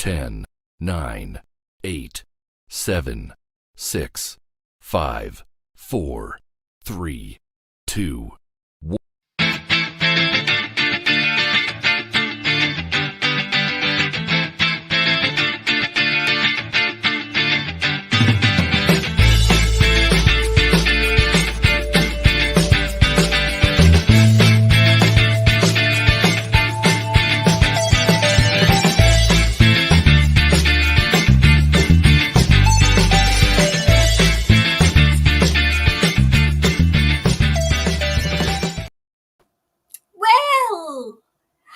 10, 9, 8, 7, 6, 5, 4, 3, 2,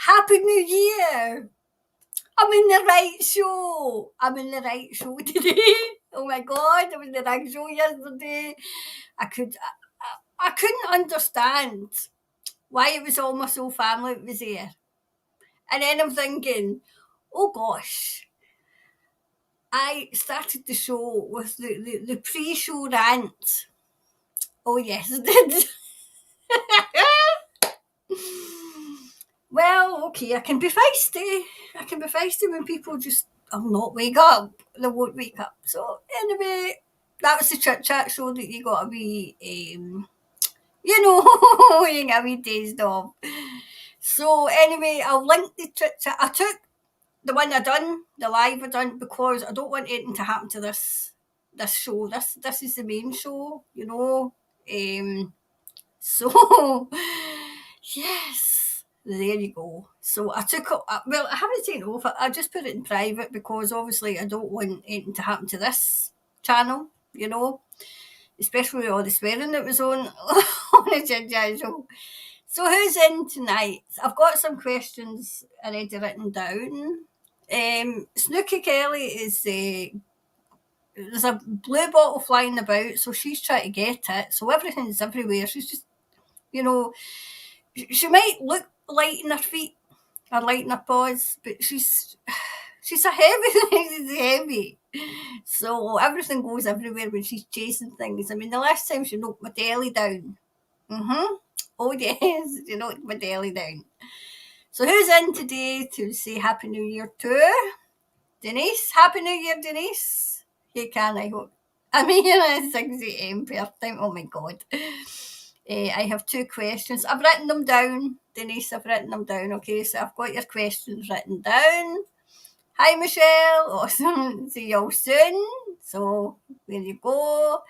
Happy New Year! I'm in the right show. I'm in the right show today. Oh my God, I'm in the right show yesterday. I couldn't understand why it was all my soul family that was there. And then I'm thinking, oh gosh, I started the show with the pre-show rant. Oh yes, I did. Well, okay, I can be feisty. I can be feisty when people just will not wake up. They won't wake up. So anyway, that was the chit chat show that you got to be, you got to be dazed off. So anyway, I'll link the chit chat. I took the one I done, the live I done, because I don't want anything to happen to this show. This is the main show, So yes, there you go. So I took it. Well, I haven't taken it off. I just put it in private because obviously I don't want anything to happen to this channel, especially with all the swearing that was on the Ginger show. So who's in tonight? I've got some questions already written down. Snooky Kelly is there's a blue bottle flying about, so she's trying to get it. So everything's everywhere. She's just, she might look light in her feet or light in her paws, but she's a heavy thing. She's heavy. So everything goes everywhere when she's chasing things. I mean, the last time she knocked my deli down. Oh yes, she knocked my deli down. So who's in today to say Happy New Year to? Denise. Happy New Year, Denise. Hey, I hope. I'm here at 6 a.m. birthday. Oh my God. I have two questions. I've written them down, Denise. I've written them down. Okay, so I've got your questions written down. Hi, Michelle. Awesome. See you all soon. So there you go.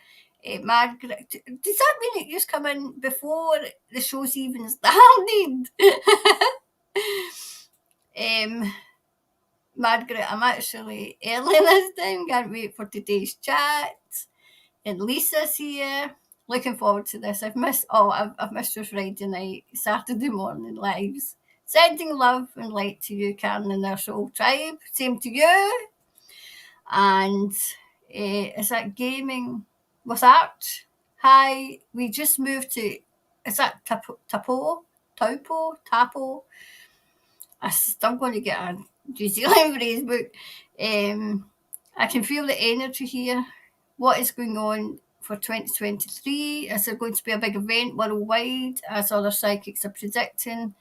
Margaret, does that mean that you come in before the show's even started? Margaret, I'm actually early this time. Can't wait for today's chat. And Lisa's here. Looking forward to this. I've missed your Friday night, Saturday morning lives. Sending love and light to you, Karen, and our soul tribe. Same to you. And is that gaming with art? Hi, we just moved to, is that Tapo? I'm still going to get a New Zealand phrase book. I can feel the energy here. What is going on for 2023? Is there going to be a big event worldwide, as other psychics are predicting?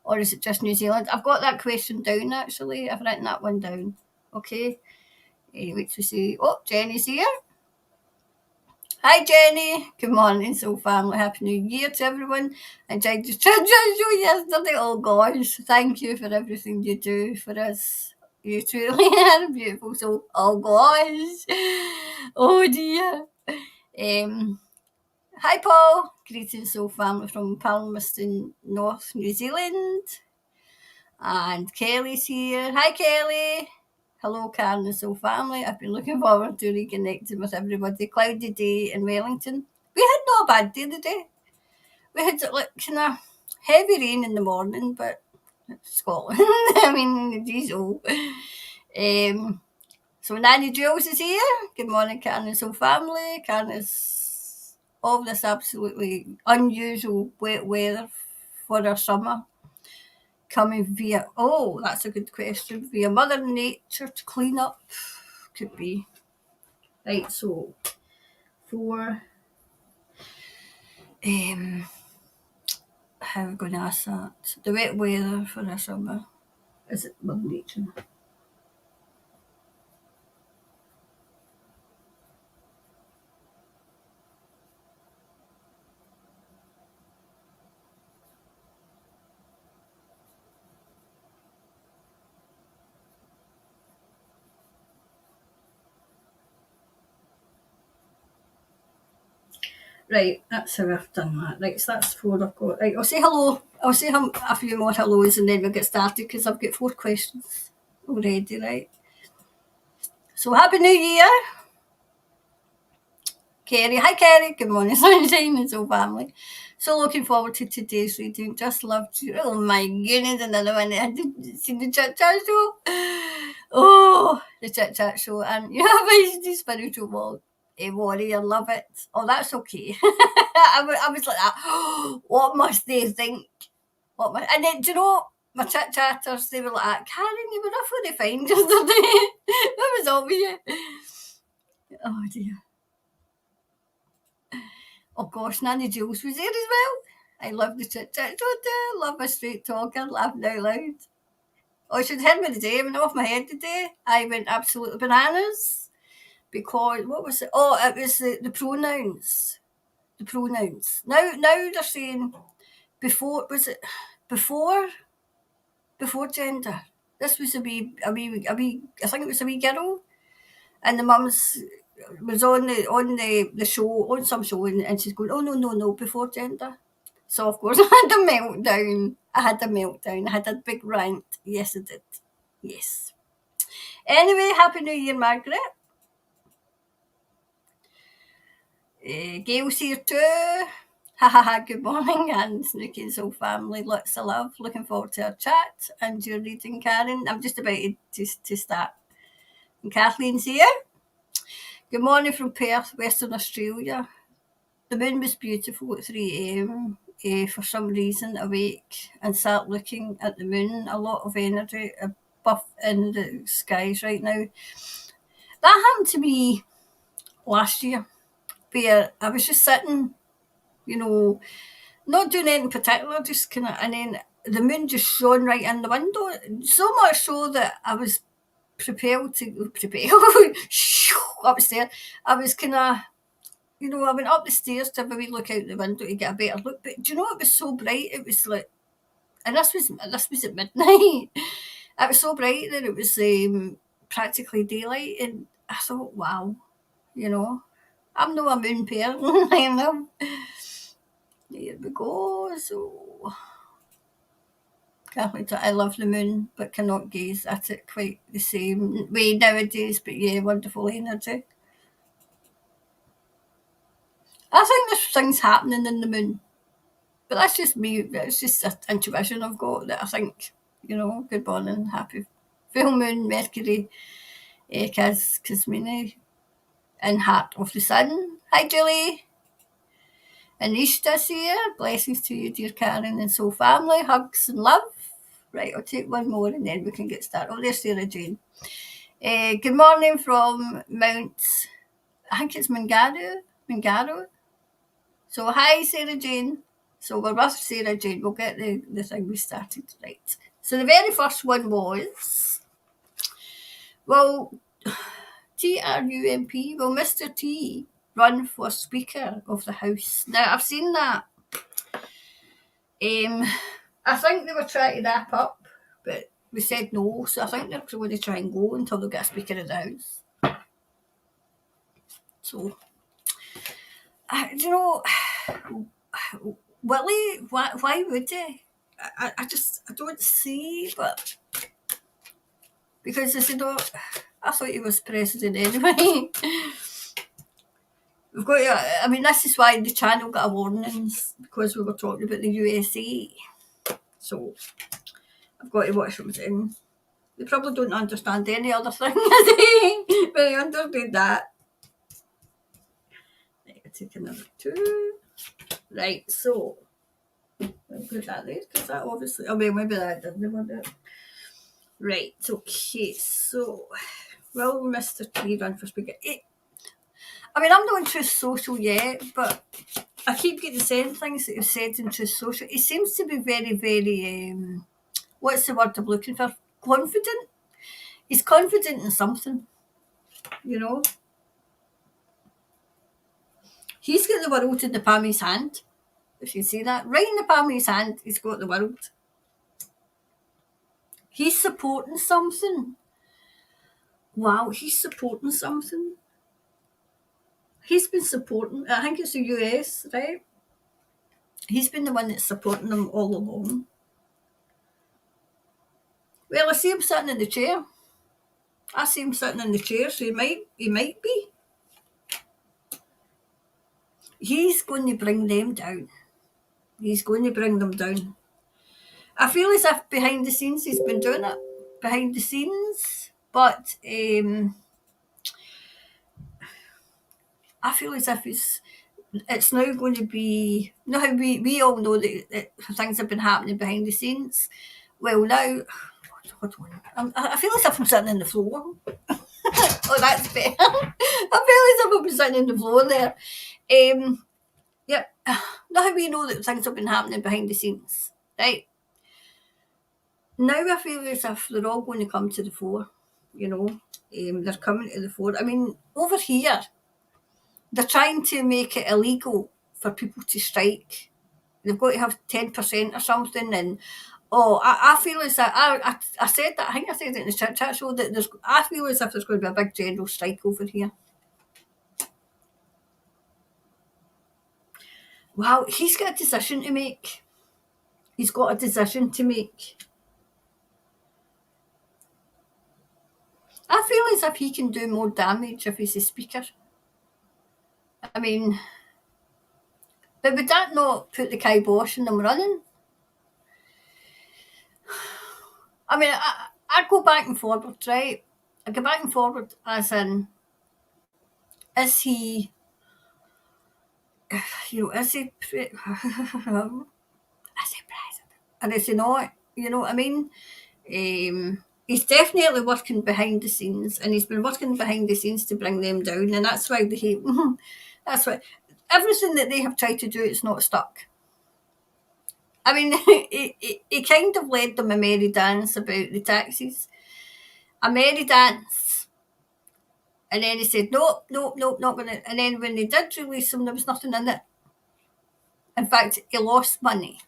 Or is it just New Zealand? I've got that question down, actually. I've written that one down. Okay. Wait to see. Oh, Jenny's here. Hi, Jenny. Good morning, soul family. Happy New Year to everyone. Enjoyed the show yesterday. Oh, gosh. Thank you for everything you do for us. You truly are beautiful. So, oh, gosh. Oh, dear. Hi, Paul. Greetings, soul family from Palmerston, North New Zealand. And Kelly's here. Hi, Kelly. Hello, Karen and Soul family. I've been looking forward to reconnecting with everybody. Cloudy day in Wellington. We had not a bad day today. We had kind of heavy rain in the morning, but Scotland. I mean, diesel. So Nanny Jules is here. Good morning, Karen and Soul family. Karen is all this absolutely unusual wet weather for our summer. Coming via, that's a good question, via Mother Nature to clean up. Could be. Right, so for, how are we going to ask that? The wet weather for the summer. Is it Mother Nature? Right, that's how I've done that. Right, so that's 4 I've got. Right, I'll say hello. I'll say a few more hellos and then we'll get started because I've got 4 questions already, right? So Happy New Year. Kerry. Hi Kerry. Good morning, sunshine and so family. So looking forward to today's reading. Just loved you. Oh my goodness, another one. I didn't see the Chit Chat Show. Oh, the Chit Chat Show. And you have a spiritual world. A warrior, love it. Oh, that's okay. I was like that. What must they think? And then, do you know, my chit chatters, they were like, Karen, you were awfully fine yesterday. That was all you. Oh dear. Oh gosh, Nanny Jules was there as well. I love the chit chat show. Love a straight talker, laughing out loud. Oh, you should have heard me today. I went off my head today. I went absolutely bananas because what was it? Oh, it was the pronouns. The pronouns. Now they're saying before. Was it before gender? This was a wee. I think it was a wee girl, and the mums was on the show on some show, and she's going, oh no, before gender. So of course I had a meltdown. I had a big rant. Yes, I did. Yes. Anyway, Happy New Year, Margaret. Gail's here too. Ha ha ha, good morning, and Snooky and Soul family. Lots of love. Looking forward to our chat and your reading, Karen. I'm just about to start. And Kathleen's here. Good morning from Perth, Western Australia. The moon was beautiful at 3 a.m. For some reason, awake and sat looking at the moon. A lot of energy above in the skies right now. That happened to me last year, where I was just sitting, not doing anything particular, just kind of, and then the moon just shone right in the window. So much so that I was propelled upstairs. I was kind of, I went up the stairs to have a wee look out the window to get a better look. But do you know, it was so bright. It was like, and this was at midnight. It was so bright that it was practically daylight, and I thought, wow, I'm not a moon person. I am. Here we go. So, I love the moon, but cannot gaze at it quite the same way nowadays. But yeah, wonderful energy. I think there's things happening in the moon. But that's just me. It's just an intuition I've got that I think, good morning, happy full moon, Mercury, Kismini, in Heart of the Sun. Hi, Julie. Anishta's here. Blessings to you, dear Karen and Soul family. Hugs and love. Right, I'll take one more and then we can get started. Oh, there's Sarah Jane. Good morning from Mount, I think it's Mangaro. So, hi, Sarah Jane. So we're with Sarah Jane. We'll get the thing we started, right. So the very first one was, well, TRUMP, will Mr. T run for Speaker of the House? Now, I've seen that. I think they were trying to wrap up, but we said no, so I think they're going to try and go until they get a Speaker of the House. So, Willie, why would he? I don't see, but because I thought he was president anyway. We've got to, this is why the channel got a warnings, because we were talking about the USA. So I've got to watch them in. They probably don't understand any other thing, but they understood that. Right, I'll take another 2. Right, so I'll put that there, because that obviously, maybe that didn't want it. Right, okay, so, will Mr. T run for Speaker? I'm not on Truth Social yet, but I keep getting sent things that you've said in Truth Social. He seems to be very, very, what's the word I'm looking for? Confident. He's confident in something, He's got the world in the palm of his hand. If you see that, right in the palm of his hand, he's got the world. He's supporting something. Wow, he's supporting something. he's been supporting, I think it's the US, right? He's been the one that's supporting them all along. Well, I see him sitting in the chair. I see him sitting in the chair, so he might be. He's going to bring them down. He's going to bring them down. I feel as if behind the scenes he's been doing it. Behind the scenes. But I feel as if it's now going to be, you know how we all know that things have been happening behind the scenes. Well, now, hold on. I feel as if I'm sitting on the floor. Oh, that's better. I feel as if I'm sitting on the floor there. Yep. Now how we know that things have been happening behind the scenes, right? Now I feel as if they're all going to come to the fore, you know. They're coming to the fore. I mean, over here, they're trying to make it illegal for people to strike. They've got to have 10% or something. And I feel as if I said that. I think I said it in the chat show that I feel as if there's going to be a big general strike over here. Wow, he's got a decision to make. He's got a decision to make. I feel as if he can do more damage if he's a speaker. I mean, but would that not put the kibosh in them running? I mean, I go back and forward, right? I go back and forward as in, is he, is he, is he president? And is he not? You know what I mean? He's definitely working behind the scenes, and he's been working behind the scenes to bring them down, and that's why that's why everything that they have tried to do, it's not stuck. I mean, he kind of led them a merry dance about the taxes. A merry dance. And then he said, nope, not going to. And then when they did release them, there was nothing in it. In fact, he lost money.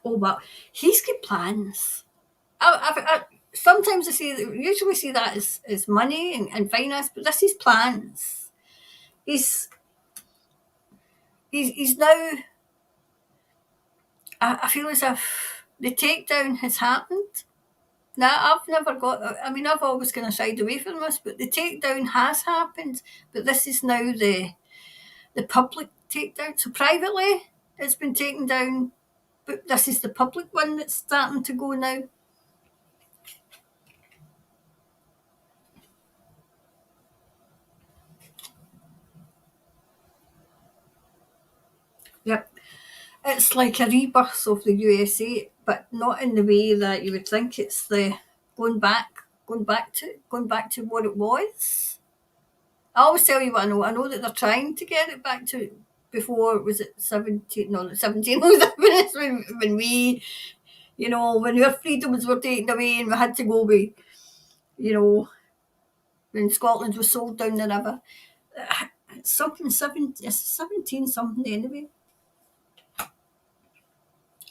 Oh, well, he's got plans. Sometimes usually see that as money and finance, but this is plans. He's now, I feel as if the takedown has happened. Now, I've always kind of shied away from this, but the takedown has happened, but this is now the public takedown. So privately, it's been taken down, but this is the public one that's starting to go now. Yep. It's like a rebirth of the USA, but not in the way that you would think. It's the going back to what it was. I always tell you what I know. I know that they're trying to get it back to before, was it 17? No, 17 was when we, when our freedoms were taken away and we had to go away, when Scotland was sold down the river. It's 17 something anyway.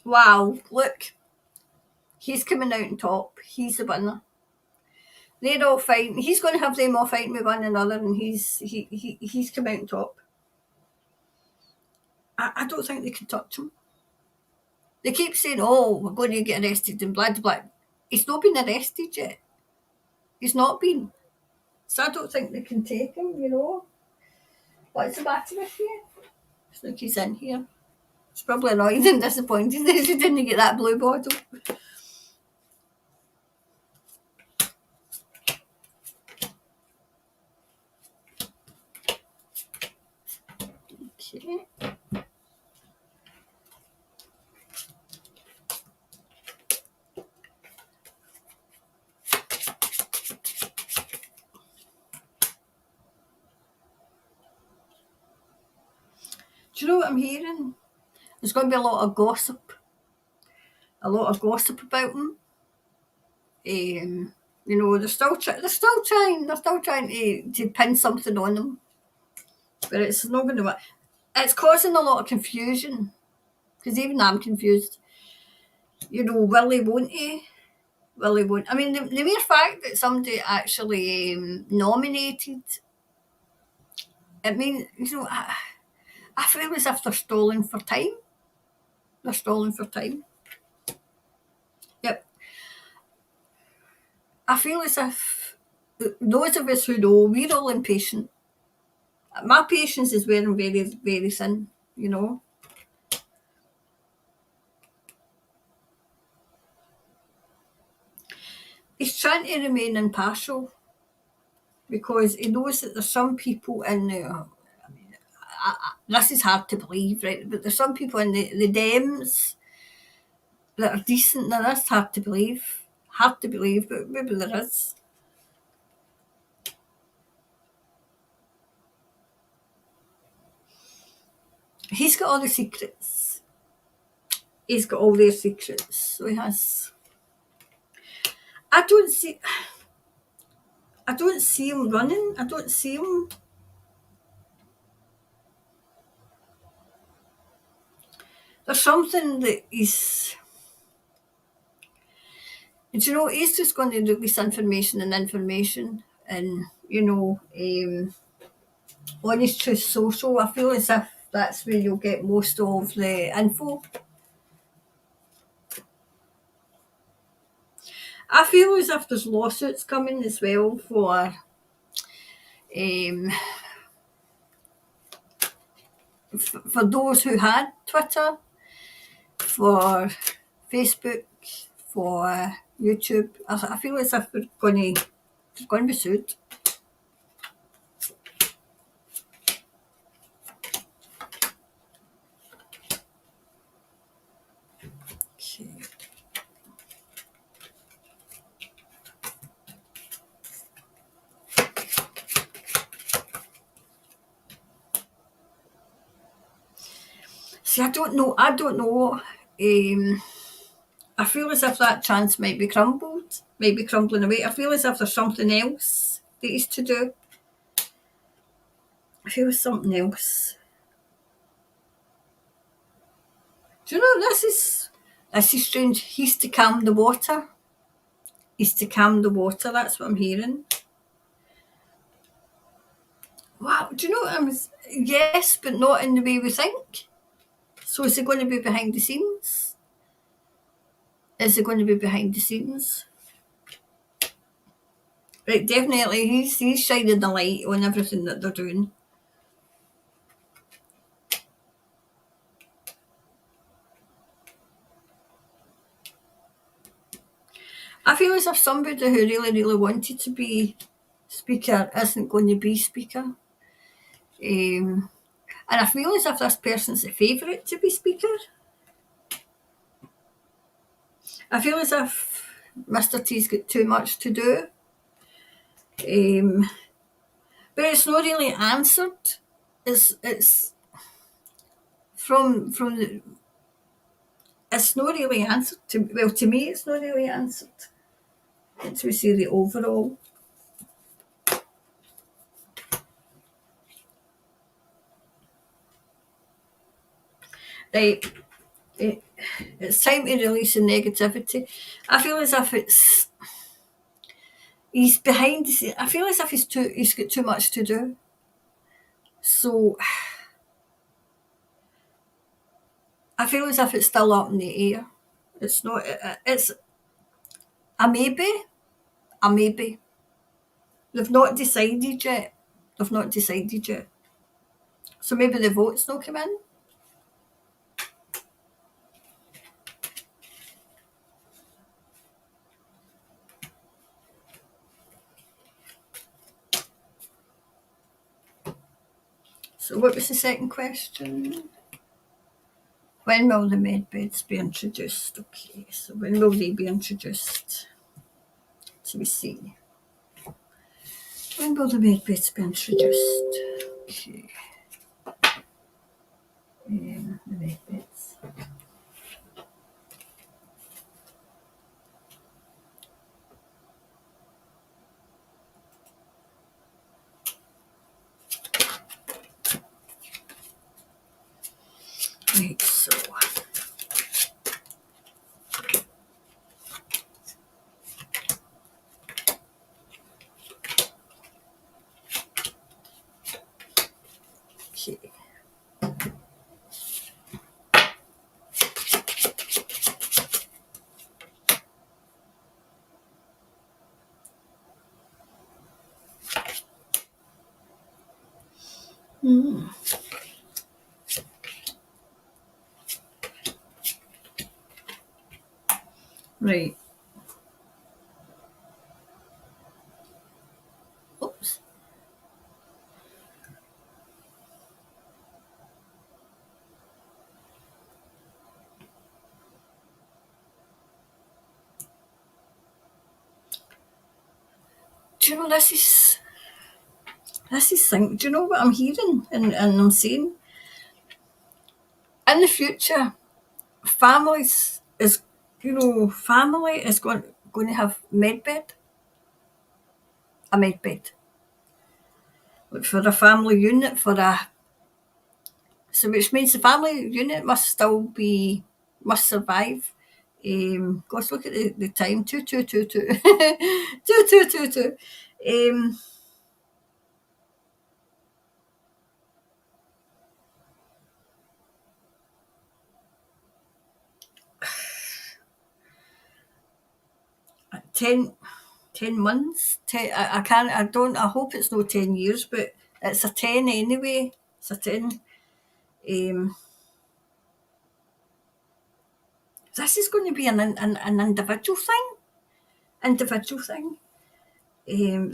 Wow, look. He's coming out on top. He's the winner. They're all fighting. He's going to have them all fighting with one another, and he's come out on top. I don't think they can touch him. They keep saying, "Oh, we're going to get arrested," and blah blah. He's not been arrested yet. He's not been. So I don't think they can take him. What's the matter with you? Look, he's in here. It's probably annoyed and disappointed that he didn't get that blue bottle. Okay. Do you know what I'm hearing? There's going to be a lot of gossip. About him. They're still trying to pin something on him, but it's not going to work. It's causing a lot of confusion because even I'm confused. Will he? Won't he? Well, they won't. I mean, the mere fact that somebody actually nominated, it means, I feel as if they're stalling for time. They're stalling for time. Yep. I feel as if those of us who know, we're all impatient. My patience is wearing very, very thin, you know. He's trying to remain impartial because he knows that there's some people in the. This is hard to believe, right? But there's some people in the Dems that are decent. Now that's hard to believe. Hard to believe, but maybe there is. He's got all the secrets. He's got all their secrets. So he has. I don't see him running. I don't see him. There's something that he's. And he's just going to release information, and Honest Truth Social. I feel as if that's where you'll get most of the info. I feel as if there's lawsuits coming as well for those who had Twitter, for Facebook, for YouTube. I feel as if they're going to be sued. Okay. See, I don't know. I feel as if that chance might be crumbling away. I feel as if there's something else that he's to do. I feel it's something else. Do you know, this is strange. He's to calm the water. That's what I'm hearing. Wow, do you know what yes, but not in the way we think. So is it going to be behind the scenes? Right, definitely. He's shining the light on everything that they're doing. I feel as if somebody who really, really wanted to be speaker isn't going to be speaker. And I feel as if this person's a favourite to be speaker. I feel as if Mr. T's got too much to do. But it's not really answered. It's from the. It's not really answered to me. It's not really answered. Let's we see the overall. Right. It's time to release the negativity. I feel as if he's behind the scenes. I feel as if he's got too much to do. So I feel as if it's still up in the air. It's not. It's a maybe. They've not decided yet. So maybe the vote's not come in. So what was the second question? When will the med beds be introduced? Okay, so when will they be introduced? So we see. When will the med beds be introduced? Okay. The med beds. Right, so Right. Oops. Do you know this is thing? Do you know what I'm hearing and I'm saying? In the future, families is family is going to have a med bed, like for a family unit so which means the family unit must survive. Gosh, look at the time, 2222. 2222. 10 months. I can't, I hope it's no 10 years, but it's a 10 anyway. It's a 10. This is going to be an individual thing. They're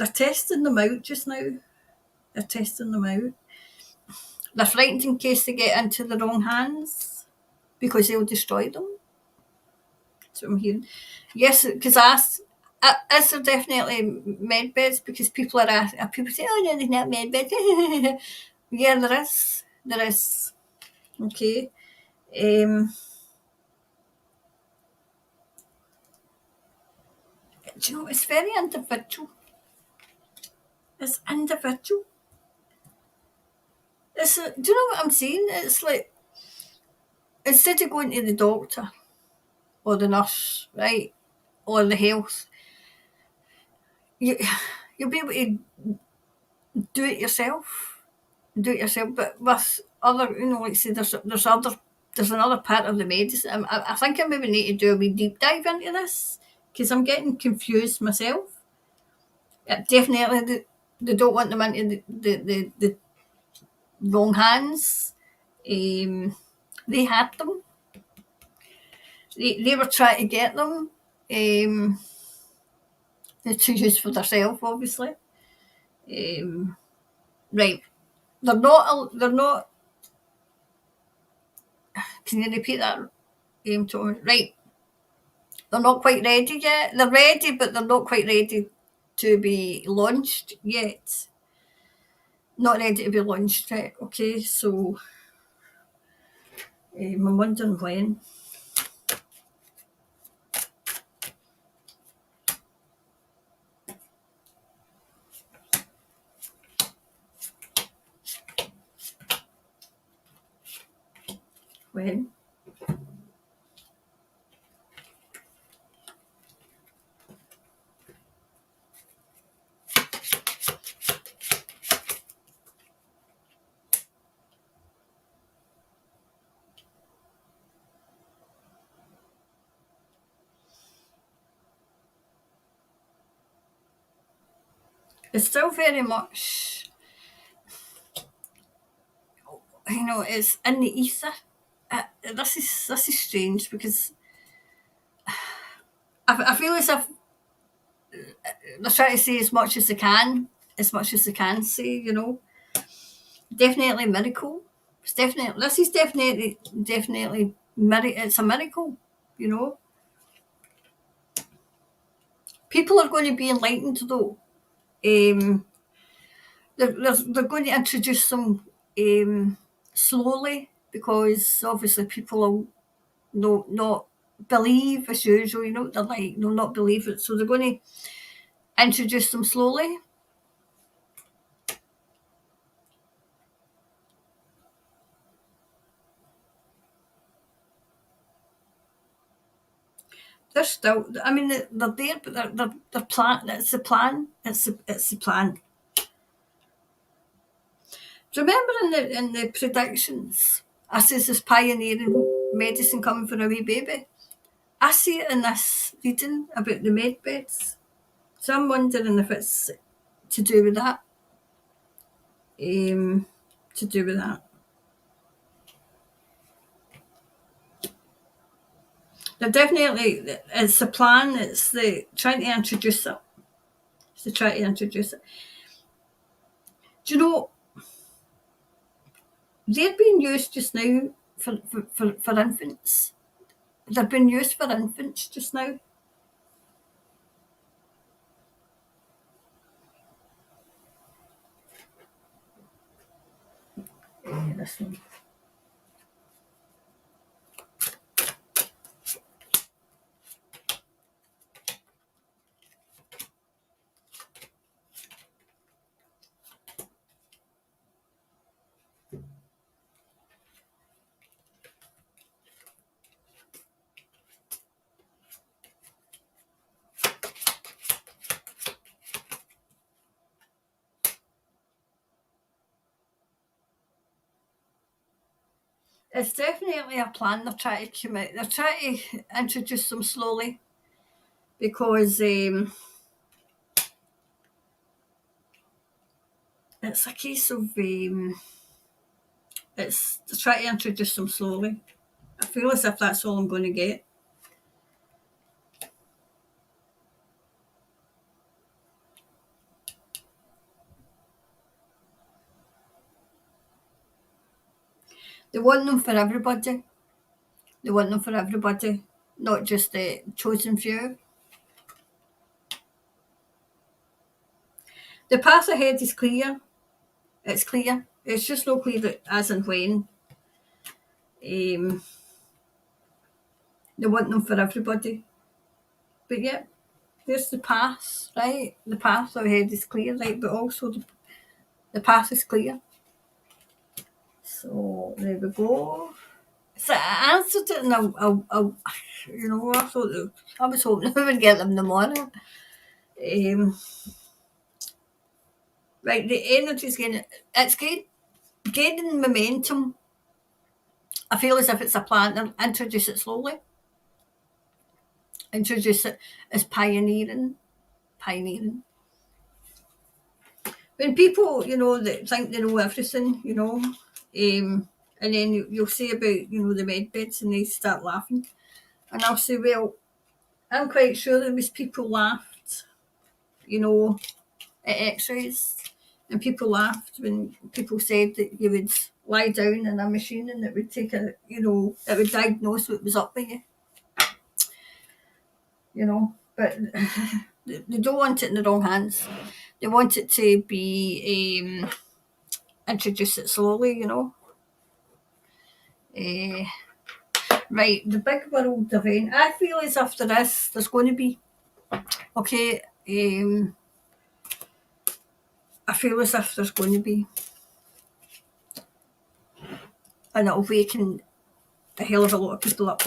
testing them out just now. They're testing them out. They're frightened in case they get into the wrong hands because they'll destroy them. That's what I'm hearing. Yes, because I asked, is there definitely med beds? Because people say, oh no, there's not med beds. Yeah, there is. There is. Okay. Do you know, it's very individual. It's individual. Do you know what I'm saying? It's like, instead of going to the doctor or the nurse, right, or the health, you'll be able to do it yourself. But with other, like say, there's another part of the medicine. I think I maybe need to do a wee deep dive into this because I'm getting confused myself. Definitely, they don't want them into the wrong hands. They had them. They were trying to get them to use for themselves, obviously. Right. They're not. They're not. Can you repeat that? Right. They're not quite ready yet. They're ready, but they're not quite ready to be launched yet. Not ready to be launched yet. Okay, so I'm wondering when. When? It's still very much, it's in the ether. This is strange because I feel as if they're trying to say as much as they can say. Definitely miracle. This is definitely it's a miracle. People are going to be enlightened though. They're going to introduce them slowly because obviously people will not believe as usual. They're like they'll not believe it, so they're going to introduce them slowly. They're still. I mean, they're there, but they're plan. It's the plan. It's the plan. Do you remember in the predictions? I says there's pioneering medicine coming for a wee baby. I see it in this reading about the med beds. So I'm wondering if it's to do with that. to do with that. They're definitely, it's the plan, it's the trying to introduce it. It's to try to introduce it. Do you know, they're being used just now for infants. They're being used for infants just now. This one. It's definitely a plan they're trying to come out. They're trying to introduce them slowly because it's a case of it's to try to introduce them slowly. I feel as if that's all I'm going to get. They want them for everybody. They want them for everybody, not just the chosen few. The path ahead is clear. It's clear. It's just not clear that as and when. They want them for everybody. But yeah, there's the path, right? The path ahead is clear, right? But also the path is clear. So there we go. So I answered it, and I you know, I was hoping I would get them tomorrow. Right, the energy's it's gaining momentum. I feel as if it's a plan to introduce it slowly. Introduce it as pioneering. When people, you know, that think they know everything, you know, and then you'll say about, you know, the med beds and they start laughing. And I'll say, well, I'm quite sure there was people laughed, you know, at x-rays. And people laughed when people said that you would lie down in a machine and it would take a, you know, it would diagnose what was up with you. You know, but they don't want it in the wrong hands. They want it to be introduce it slowly, you know. Right, the big world event. I feel as if there's going to be, okay, I feel as if there's going to be, and it'll waken a hell of a lot of people up.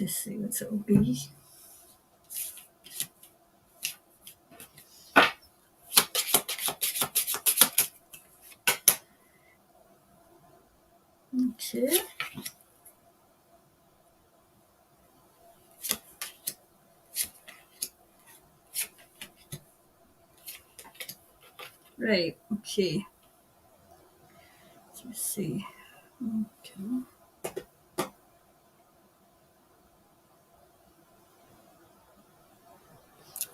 Let's see what it'll be. Okay. Right, okay. Let's see. Okay.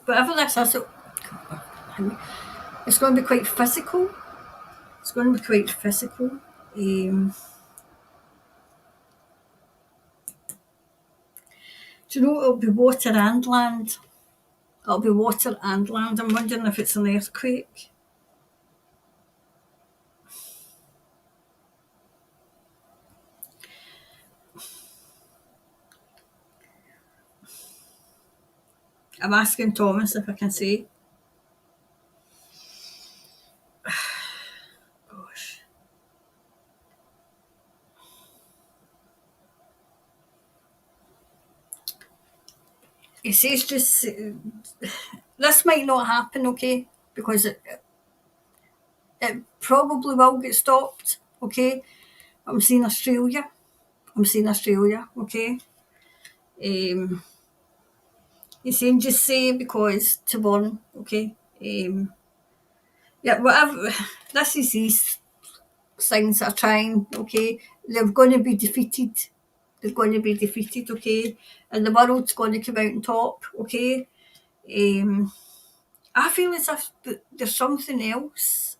Whatever this is, it's going to be quite physical. It's going to be quite physical. Do you know it'll be water and land? It'll be water and land. I'm wondering if it's an earthquake. I'm asking Thomas if I can say. Gosh. He says just, this might not happen, okay, because it probably will get stopped, okay. I'm seeing Australia, okay. He's saying just say because to one, okay. Yeah, whatever. This is these things that are trying, okay. They're going to be defeated. They're going to be defeated, okay. And the world's going to come out on top, okay. I feel as if there's something else.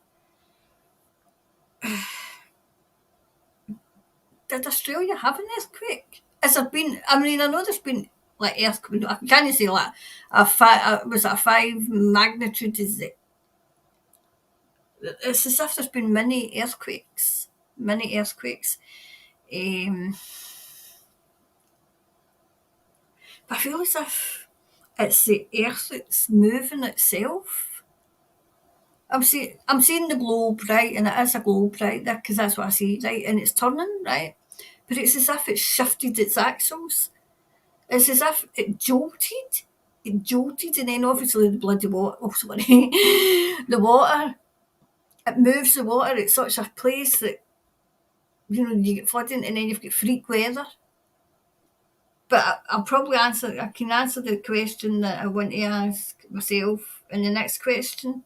Did Australia have an earthquake? Has there been? I mean, I know there's been like earthquake. I can't say like was it a 5 magnitude? Is it? It's as if there's been many earthquakes. Many earthquakes. Um, I feel as if it's the earth that's moving itself. I'm seeing the globe, right, and it is a globe, right, there, because that's what I see, right, and it's turning, right, but it's as if it's shifted its axles. It's as if it jolted. It jolted, and then obviously the bloody water. Oh, sorry, the water. It moves the water. It's such a place that you get flooding, and then you've got freak weather. But I'll probably answer. I can answer the question that I want to ask myself in the next question,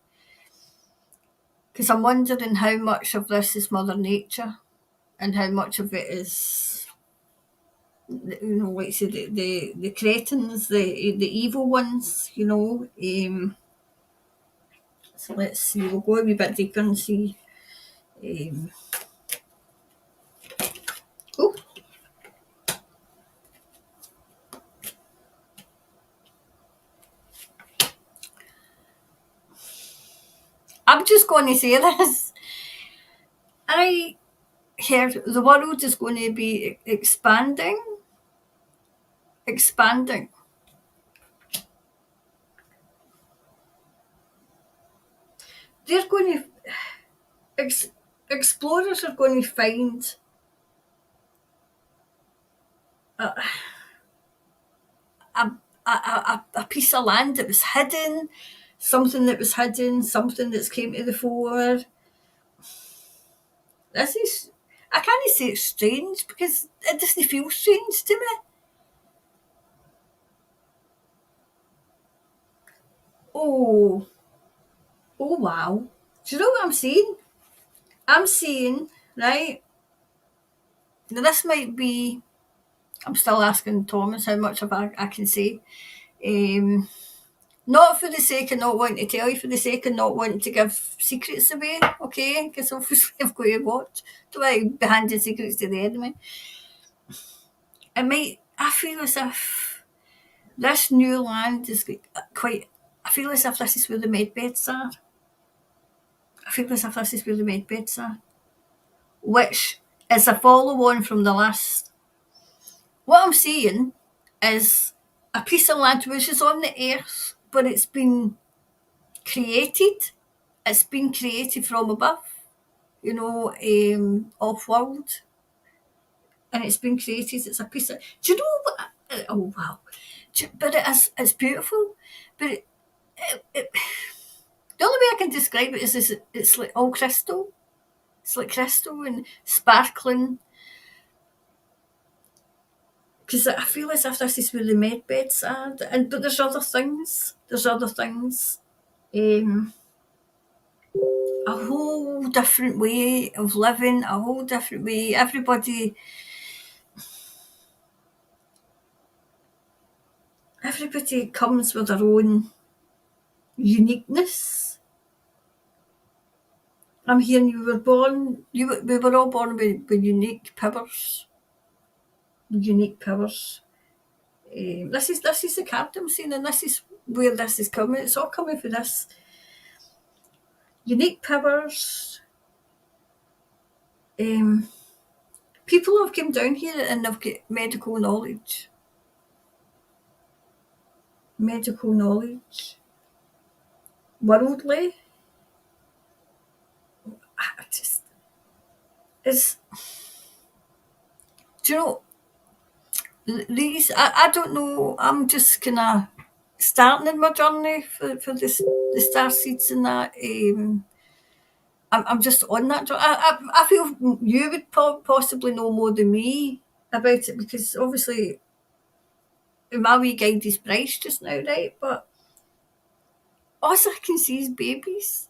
because I'm wondering how much of this is Mother Nature, and how much of it is, like say the cretins, the evil ones. So let's see. We'll go a wee bit deeper and see. Oh, I'm just going to say this. I heard the world is going to be expanding. Expanding. They're going to explorers are going to find a, a, a piece of land that was hidden, something that was hidden, something that's came to the fore. This is, I can't say it's strange because it doesn't feel strange to me. Oh, oh wow. Do you know what I'm saying? I'm saying, right, now this might be, I'm still asking Thomas how much of I can say. Not for the sake of not wanting to tell you, for the sake of not wanting to give secrets away, okay? Because obviously I've got to watch. Don't want to be handing secrets to the enemy. I feel as if this new land is quite, I feel as if this is where the medbeds are. I feel as if this is where the medbeds are. Which is a follow on from the last. What I'm saying is a piece of land which is on the earth, but it's been created. It's been created from above, off world, and it's been created. It's a piece of. Do you know what? Oh wow! But it is. It's beautiful. But the only way I can describe it is it's like all crystal. It's like crystal and sparkling. Because I feel as if this is where the med beds are, but there's other things. There's other things. A whole different way of living, a whole different way. Everybody comes with their own uniqueness. I'm hearing you were born. We were all born with unique powers. Unique powers. This is the card I'm seeing, and this is where this is coming. It's all coming for this. Unique powers. People have come down here and they've got medical knowledge. Medical knowledge. Worldly. I just, it's, do you know, these, I don't know, I'm just kind of starting in my journey for the star seeds and that. I'm just on that journey. I feel you would possibly know more than me about it because obviously my wee guide is Bryce just now, right? But all I can see is babies,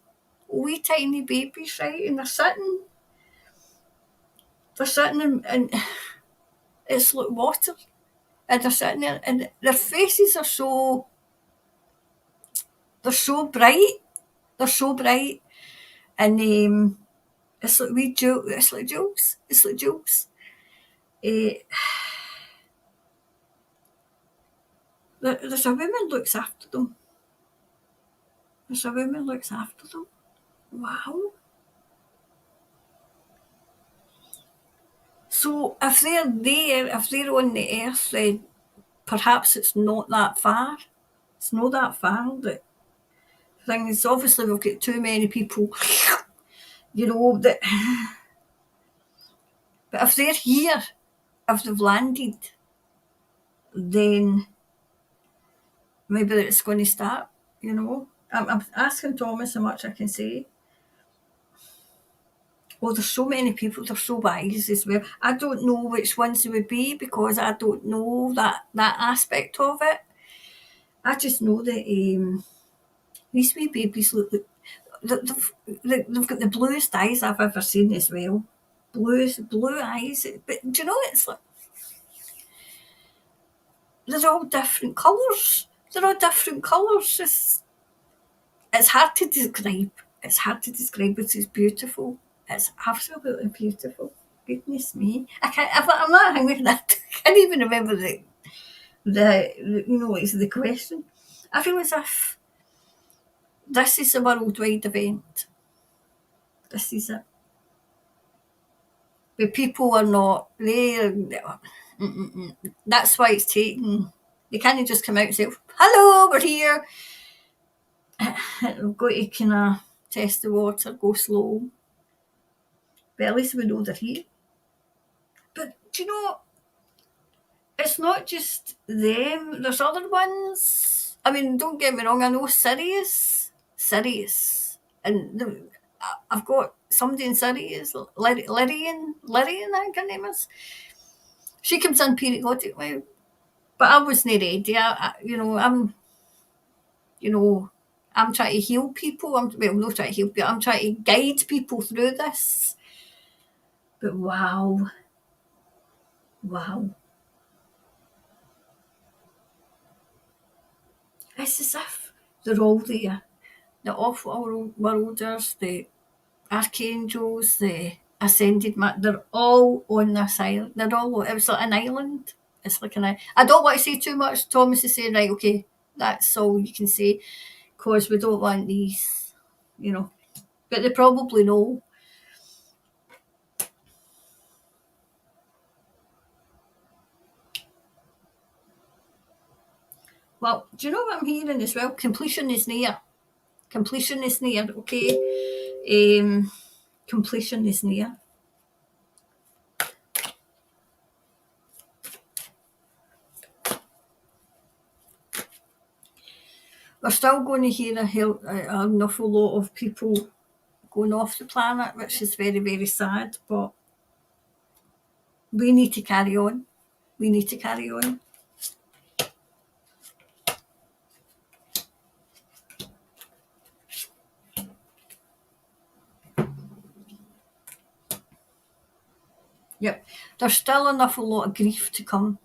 wee tiny babies, right? And they're sitting and it's like water, and they're sitting there, and their faces are they're so bright, and it's like it's like jewels. There's a woman looks after them. Wow. So if they're there, if they're on the earth, then perhaps it's not that far. It's not that far. The thing is, obviously, we've got too many people, that. But if they're here, if they've landed, then maybe it's going to start, I'm asking Thomas how much I can say. Oh, there's so many people, there's so wise as well. I don't know which ones they would be because I don't know that aspect of it. I just know that these wee babies they've got the bluest eyes I've ever seen as well. Blue eyes. But do you know, it's like they're all different colours. It's hard to describe. But it's beautiful. It's absolutely beautiful. Goodness me. I'm not hungry that. I can't even remember it's the question. I feel as if this is a worldwide event. This is it. But people are not there. That's why it's taken. They can't just come out and say, "Hello, we're here." We've got to kind of test the water, go slow. But at least we know they're here. But do you know, it's not just them. There's other ones. I mean, don't get me wrong. I know Sirius, and I've got somebody in Sirius, Lyrian, I think her name is. She comes in periodically, but I wasn't ready. I'm trying to heal people. I'm not trying to heal people. I'm trying to guide people through this. But wow. It's as if they're all there. The off-worlders, the archangels, the ascended they're all on this island. It was like an island. It's like an island. I don't want to say too much. Thomas is saying, right, okay, that's all you can say, because we don't want these, But they probably know. Well, do you know what I'm hearing as well? Completion is near, okay? Completion is near. We're still going to hear an awful lot of people going off the planet, which is very, very sad, but we need to carry on. Yep. There's still an awful lot of grief to come.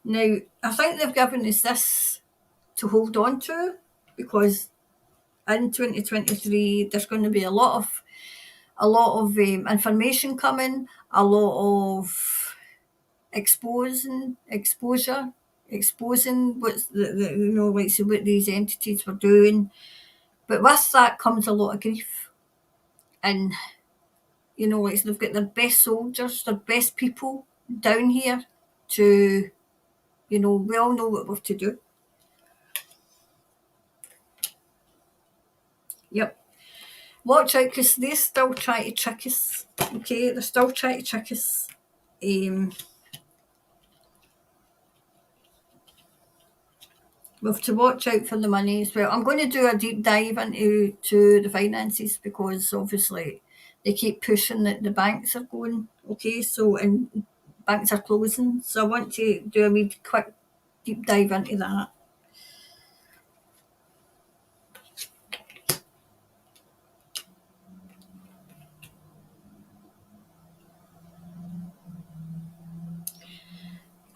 Now, I think they've given us this to hold on to, because in 2023 there's going to be a lot of information coming, a lot of exposing what's what these entities were doing. But with that comes a lot of grief, and they've got their best soldiers, their best people down here to, we all know what we've to do. Yep. Watch out, because they still try to trick us. Okay, they're still trying to trick us. We have to watch out for the money as well. I'm going to do a deep dive into the finances, because obviously they keep pushing that the banks are going. Okay, so, and banks are closing, so I want to do a wee quick deep dive into that.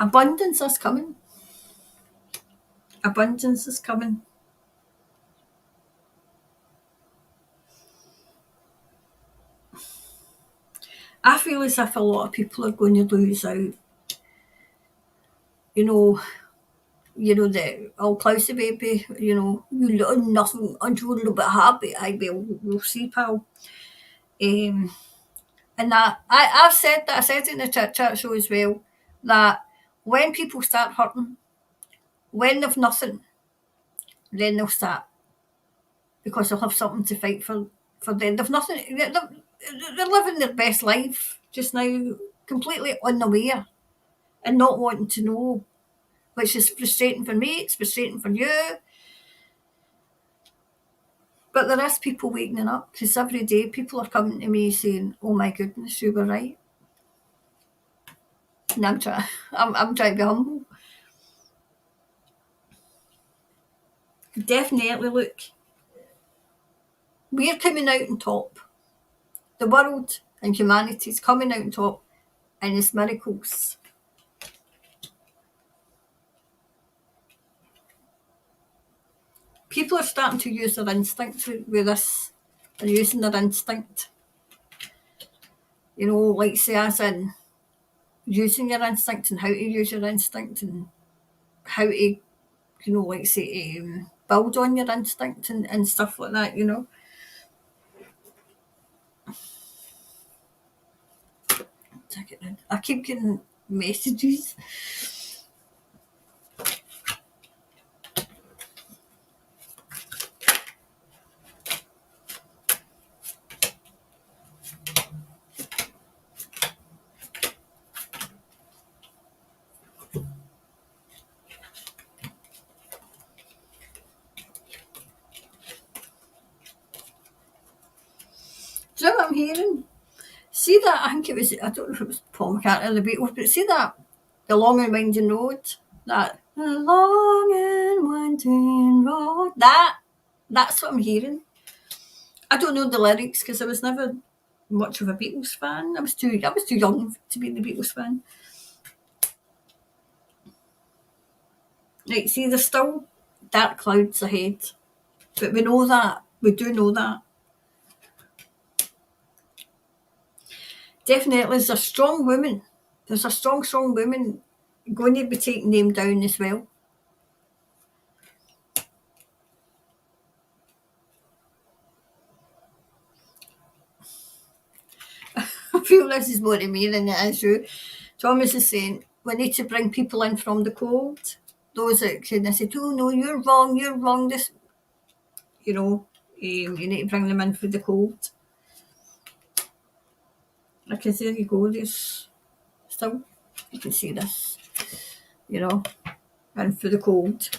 Abundance is coming. Abundance is coming. I feel as if a lot of people are going to lose out. You know, the all clousy baby, you little nothing until a little bit happy. We'll see, pal. And that I've said that, I said it in the chat show as well, that when people start hurting, when they've nothing, then they'll start, because they'll have something to fight for them. They've nothing. They're living their best life just now, completely unaware and not wanting to know, which is frustrating for me. It's frustrating for you. But there is people waking up, because every day people are coming to me saying, "Oh my goodness, you were right." And I'm trying to be humble. Definitely, look, we're coming out on top. The world and humanity is coming out on top, and it's miracles. People are starting to use their instinct with this. They're using their instinct. Like say as in using your instinct and how to use your instinct and how to, like say, build on your instinct and stuff like that, I keep getting messages. Do you know what I'm hearing? See that, I think it was, I don't know if it was Paul McCartney or the Beatles, but see that, the long and winding road, that, the long and winding road, that's what I'm hearing. I don't know the lyrics because I was never much of a Beatles fan. I was too young to be the Beatles fan. Right, see, there's still dark clouds ahead, but we know that. We do know that. Definitely, there's a strong woman. There's a strong woman going to be taking them down as well. I feel this is more to me than it is you. Thomas is saying we need to bring people in from the cold. Those that kind of said, "Oh no, you're wrong." This, you need to bring them in for the cold. Because there you go. There's still, you can see this, in for the cold.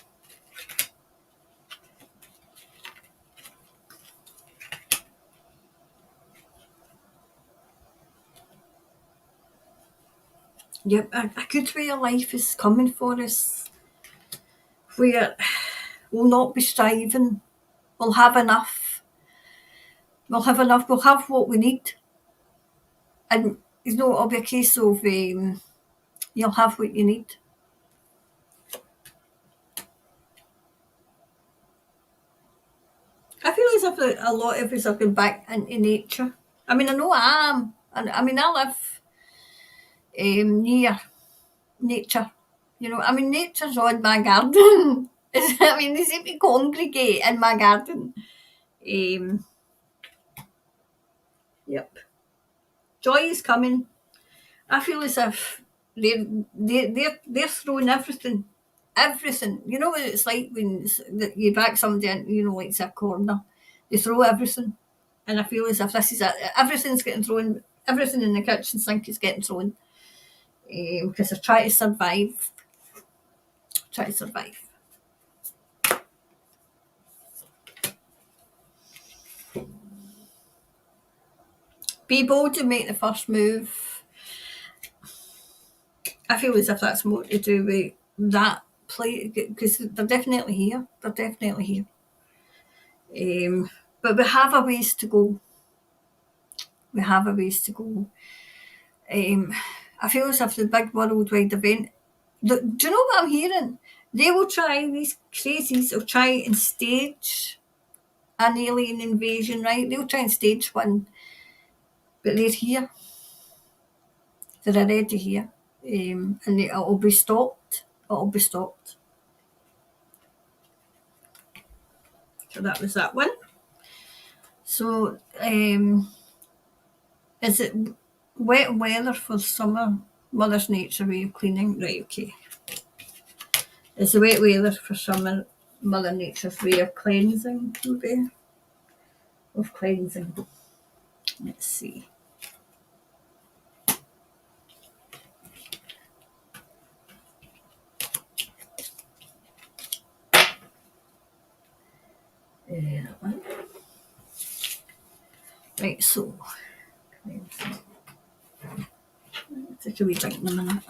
Yep, a good way of life is coming for us, where we'll not be striving. We'll have enough. We'll have what we need. And, it'll be a case of you'll have what you need. I feel as if a lot of us are going back into nature. I mean, I know I am. And I mean, I live near nature. Nature's on my garden. They seem to congregate in my garden. Yep. Joy is coming. I feel as if they're throwing everything. Everything. You know what it's like when you back somebody in, like it's a corner. They throw everything. And I feel as if this is it. Everything's getting thrown. Everything in the kitchen sink is getting thrown. Because they're trying to survive. Try to survive. Be bold and make the first move. I feel as if that's more to do with that play, because they're definitely here. They're definitely here. But we have a ways to go. We have a ways to go. I feel as if the big worldwide event. Do you know what I'm hearing? They will try, these crazies will try and stage an alien invasion, right? They'll try and stage one, but they're here. They're already here. And it'll be stopped. It'll be stopped. So that was that one. So, is it wet weather for summer? Mother's Nature way of cleaning? Right, okay. Is the wet weather for summer Mother Nature's way of cleansing? Maybe? Of cleansing. Let's see. That one. Right, so cleansing. Take a wee drink in a minute.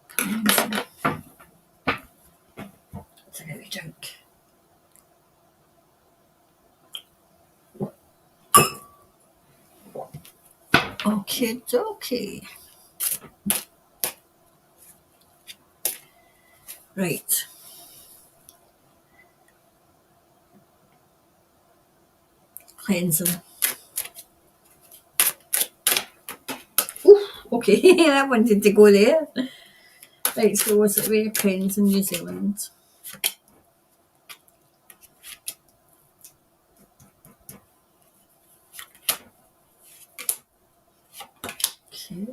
Cleansing. Take a wee drink. Okay, okay. Right. Cleansing. Ooh, okay, I wanted to go there. Right, so was it way of cleansing New Zealand? Okay.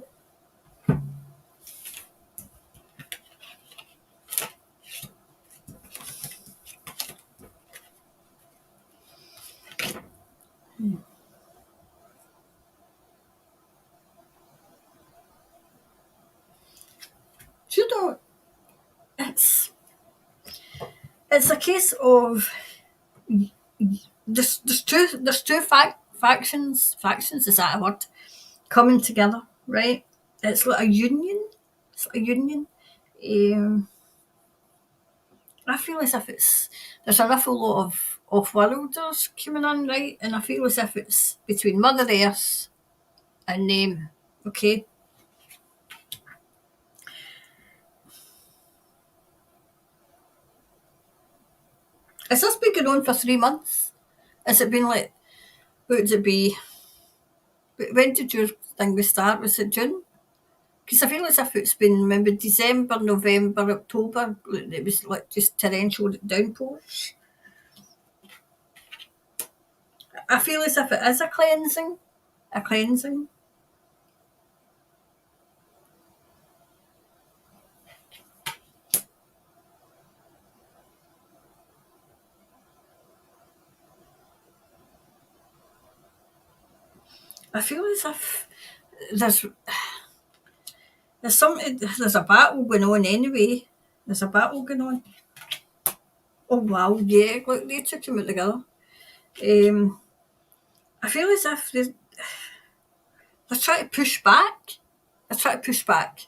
Do you know, it's a case of there's two factions, is that a word, coming together, right? It's like a union. It's like a union. Um, I feel as if there's an awful lot of off-worlders coming in, right? And I feel as if it's between Mother Earth and them, okay? Has this been going on for 3 months? Has it been like, what would it be? When did your thing start? Was it June? Because I feel as if it's been maybe December, November, October. It was like just torrential downpours. I feel as if it is a cleansing. A cleansing. I feel as if there's there's a battle going on anyway. There's a battle going on. Oh wow, yeah, look, they took them out together. I feel as if they're trying to push back. They're trying to push back.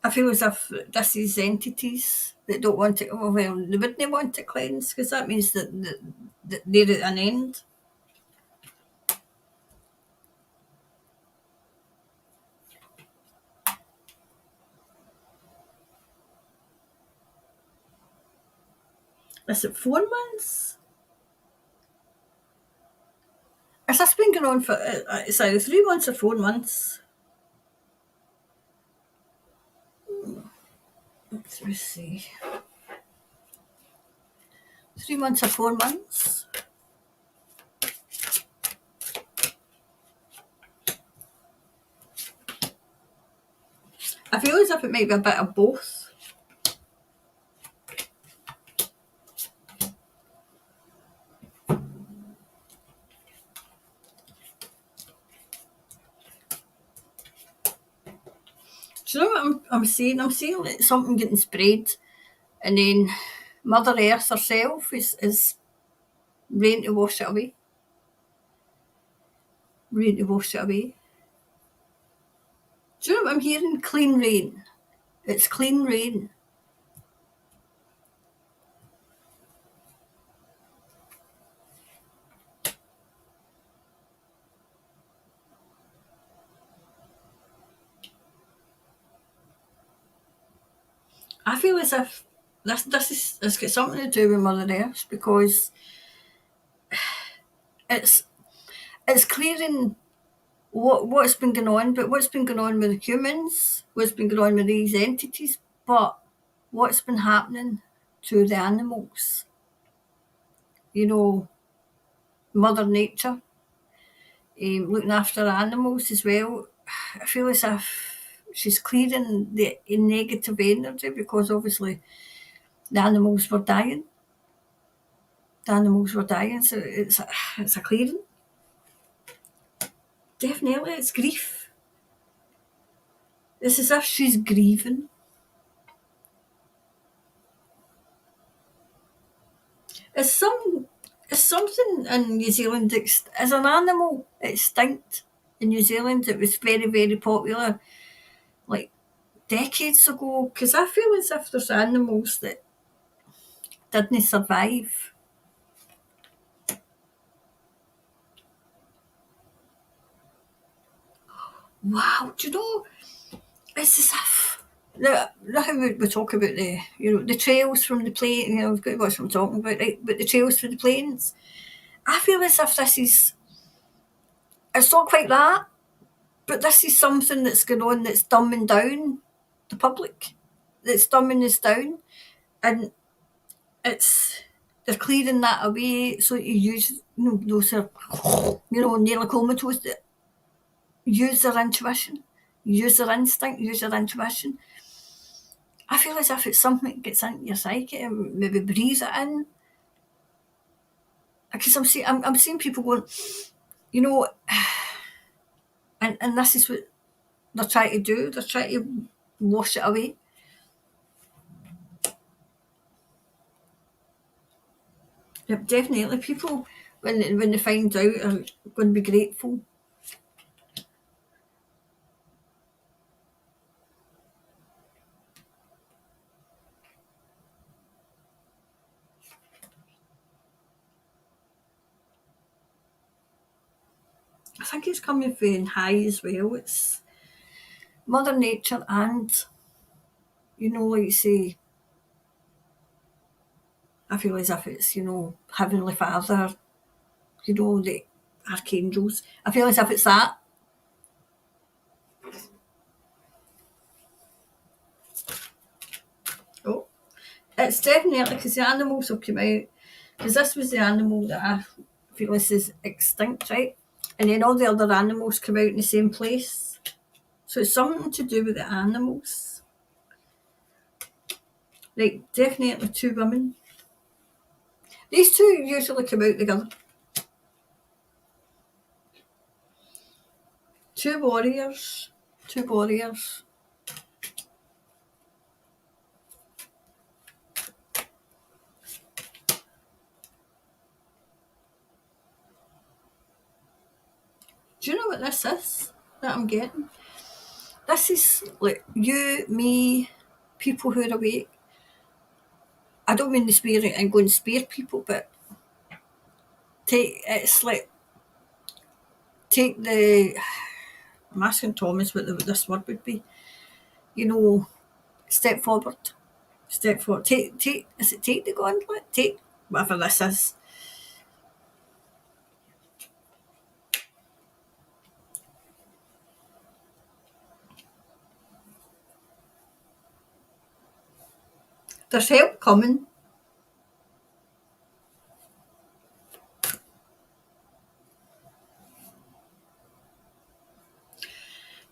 I feel as if this is entities that don't want it. Oh well, they wouldn't want it cleansed because that means that they're at an end. Is it 4 months? Has this been going on for, it's either 3 months or 4 months? Let's see. 3 months or 4 months? I feel as if it might be a bit of both. Do you know what I'm seeing? I'm seeing like something getting sprayed, and then Mother Earth herself is ready to wash it away. Ready to wash it away. Do you know what I'm hearing? Clean rain. It's clean rain. I feel as if it's got something to do with Mother Earth, because it's clearing what's been going on, but what's been going on with the humans, what's been going on with these entities, but what's been happening to the animals. You know, Mother Nature, looking after animals as well. I feel as if she's clearing the negative energy, because obviously the animals were dying. So it's a clearing. Definitely, it's grief. It's as if she's grieving. It's something in New Zealand. As an animal extinct in New Zealand, it was very, very popular, like decades ago. Because I feel as if there's animals that didn't survive. Wow, do you know? It's as if how we talk about the trails from the plane. We've got to watch what I'm talking about, right? But the trails through the plains. I feel as if this is. It's not quite that, but this is something that's going on that's dumbing down the public. That's dumbing us down, and they're clearing that away. So you use those are nearly comatose, that use their intuition, use their instinct, use their intuition. I feel as if it's something that gets into your psyche, and maybe breathe it in. Because I'm seeing people going, you know, and this is what they're trying to do. They're trying to wash it away. Yep, definitely. People, when they find out, are going to be grateful. I think it's coming from high as well. It's Mother Nature, and like you say, I feel as if it's Heavenly Father, the archangels. I feel as if it's that. Oh, it's definitely because the animals have come out. Because this was the animal that I feel this is extinct, right? And then all the other animals come out in the same place. So it's something to do with the animals. Like, definitely two women. These two usually come out together. Two warriors. Two warriors. Do you know what this is that I'm getting? This is like you, me, people who are awake. I don't mean the spirit and go and spare people, but it's like take the. I'm asking Thomas what this word would be. Step forward. Step forward. Take. Is it take the gauntlet? Take whatever this is. There's help coming.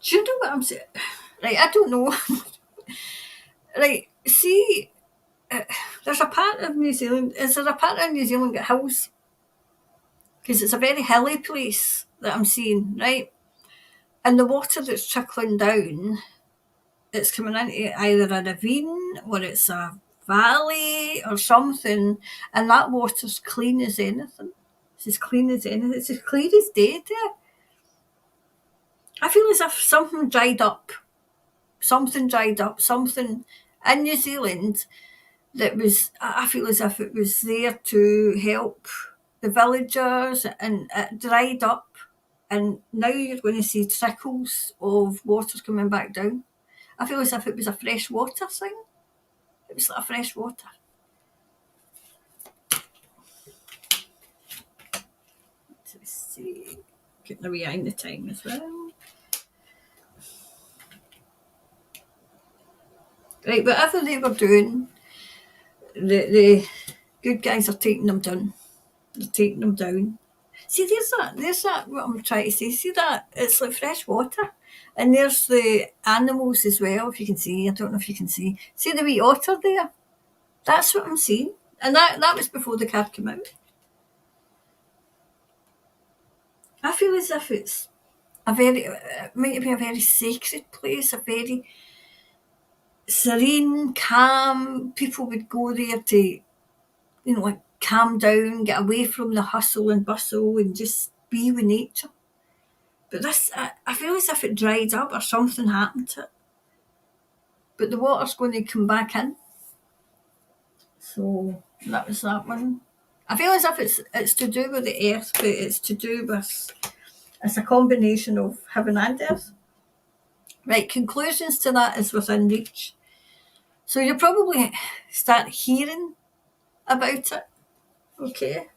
Do you know what I'm saying? Right, I don't know. Right, see, there's a part of New Zealand. Is there a part of New Zealand got hills? Because it's a very hilly place that I'm seeing, right? And the water that's trickling down, it's coming into either a ravine or it's a valley or something, and that water's clean as anything. It's as clean as anything. It's as clear as day there. I feel as if something dried up. Something dried up. Something in New Zealand that was, I feel as if it was there to help the villagers, and it dried up. And now you're going to see trickles of water coming back down. I feel as if it was a fresh water thing. It was like a fresh water. Let's see. Getting a wee eye on the time as well. Right, whatever they were doing, the good guys are taking them down. They're taking them down. See, there's that, what I'm trying to say. See that? It's like fresh water. And there's the animals as well, if you can see. I don't know if you can see. See the wee otter there? That's what I'm seeing. And that was before the card came out. I feel as if it's it might be a very sacred place, a very serene, calm. People would go there to, like calm down, get away from the hustle and bustle and just be with nature. But this, I feel as if it dried up or something happened to it. But the water's going to come back in. So that was that one. I feel as if it's to do with the earth, but it's to do with, it's a combination of heaven and earth. Right, conclusions to that is within reach. So you'll probably start hearing about it. Okay.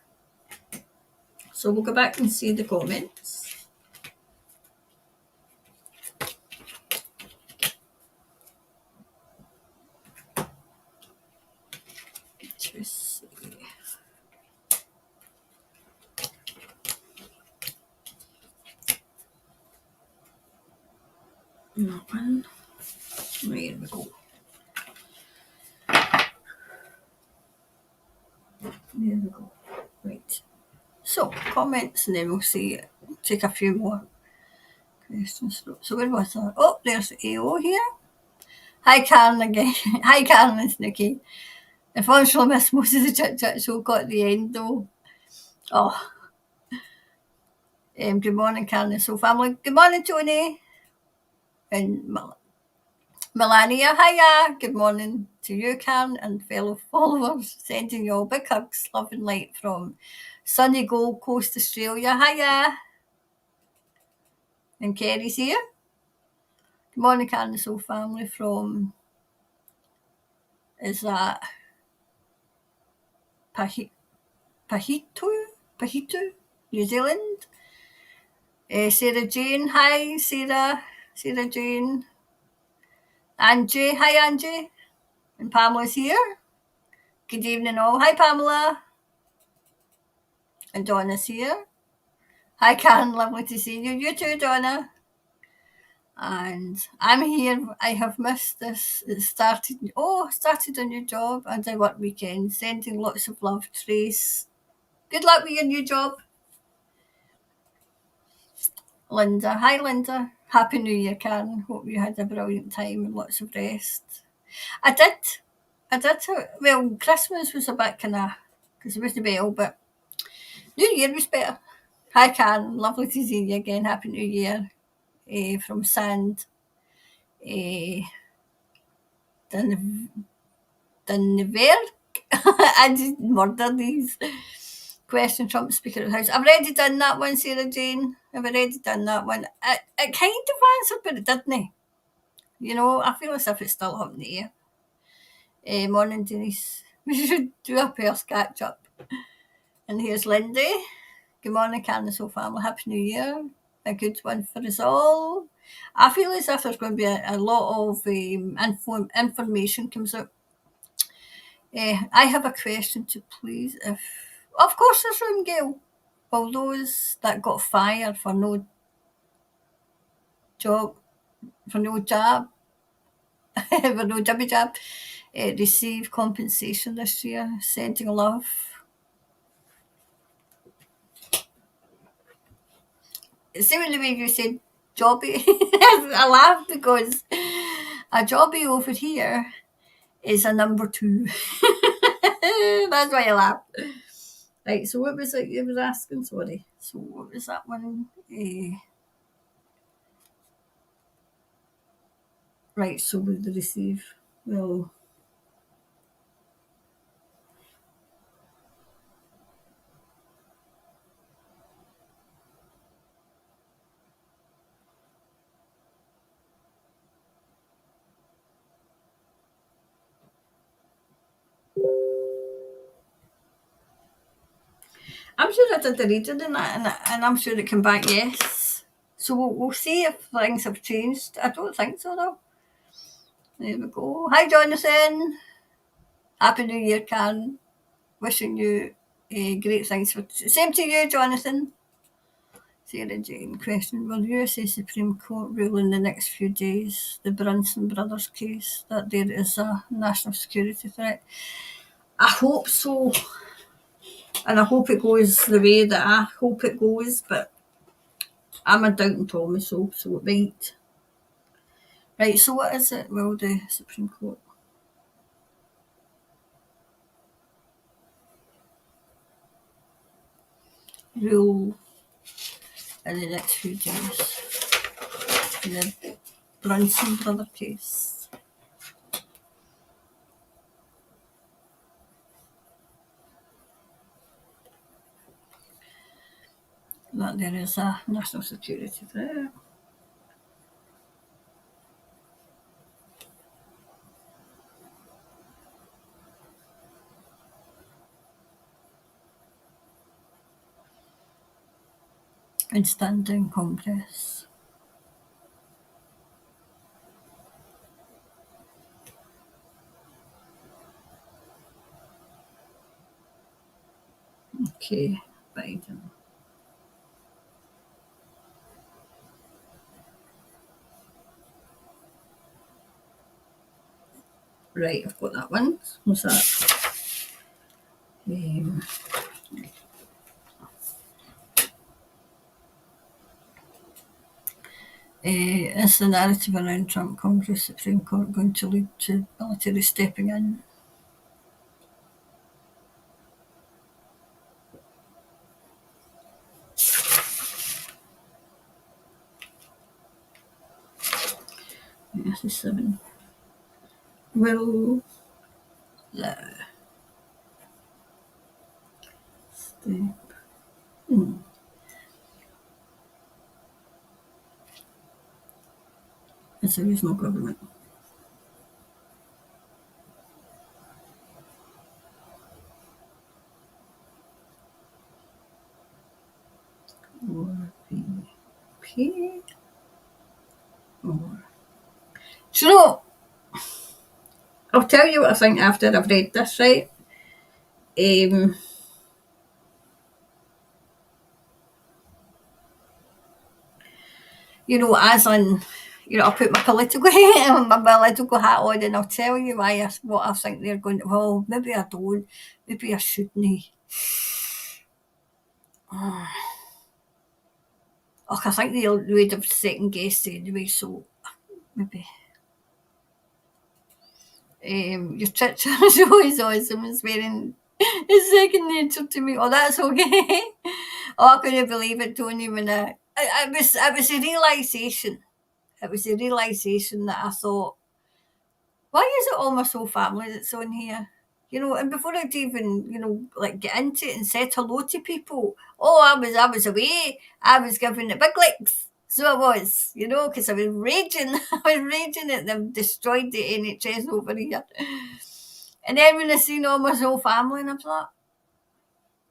So we'll go back and see the comments. Just see. That one. There we go. There we go. Right. So, comments, and then we'll see. Take a few more questions. So where was that? Oh, there's AO here. Hi, Karen again. Hi, Karen and Snooky. Unfortunately, missed most of the chit-chat show. Got at the end, though. Oh. Good morning, Karen and Soul family. Good morning, Tony. And Melania, hiya. Good morning to you, Karen, and fellow followers. Sending you all big hugs, love and light from sunny Gold Coast, Australia. Hiya. And Kerry's here. Good morning, Karen and Soul family from, is that Pahitu, New Zealand. Sarah Jane, hi, Sarah Jane. Angie, hi, Angie. And Pamela's here. Good evening, all. Hi, Pamela. And Donna's here. Hi, Karen. Lovely to see you. You too, Donna. And I'm here. I have missed this. It started a new job and I work weekend. Sending lots of love, Trace. Good luck with your new job. Linda. Hi, Linda. Happy New Year, Karen. Hope you had a brilliant time and lots of rest. I did. Well, Christmas was a bit kind of, because it wasn't well, but New Year was better. Hi, Karen. Lovely to see you again. Happy New Year. From Sand. Dunneverk. I just murder these. Question Trump Speaker of the House. I've already done that one, Sarah Jane. I've already done that one. It kind of answered, but it didn't. You know, I feel as if it's still up in the air. Morning, Denise. We should do a pairs catch up. And here's Lindy. Good morning, Karen and Soul family. Happy New Year. A good one for us all. I feel as if there's going to be a lot of information comes out. I have a question to please. Of course, there's room, Gail. Will those that got fired for no job, for no job, for no jobby job, receive compensation this year? Sending love. See the way you said jobby? I laugh because a jobby over here is a number 2. That's why I laugh. Right, so what was it you were asking? Sorry. So what was that one? Right, so with the receive. Well, I'm sure I did the reading in that, and I'm sure it came back yes. So we'll see if things have changed. I don't think so though. There we go. Hi Jonathan. Happy New Year, Karen. Wishing you great things for same to you, Jonathan. Sarah Jane question: will USA Supreme Court rule in the next few days the Brunson brothers case that there is a national security threat? I hope so, and I hope it goes the way that I hope it goes, but I'm a doubting Thomas, so it might. Right, so what is it? Will the Supreme Court rule in the next few days in the Brunson brother case? That there is a national security threat. In standing Congress. Okay, Biden. Right, I've got that one. What's that? Is the narrative around Trump Congress Supreme Court going to lead to military stepping in? This is 7. Will the step in? It's a reasonable government. Or VP? Or... Do you know, I'll tell you what I think after I've read this, right? You know, as in, you know, I'll put my political hat on and I'll tell you what I think they're going to, well, maybe I don't, maybe I shouldn't. Oh, I think they would have second guessed anyway, so maybe. Your chit chat is always awesome. It's wearing it's second nature to me. Oh, that's okay. Oh, I couldn't believe it, Tony, when it was a realisation. It was a realisation that I thought, why is it all my soul family that's on here? You know, and before I'd even, you know, like get into it and said hello to people, oh, I was away. I was giving it big licks. So I was, you know, because I was raging. I was raging that they've destroyed the NHS over here. And then when I seen all my whole family, and I was like,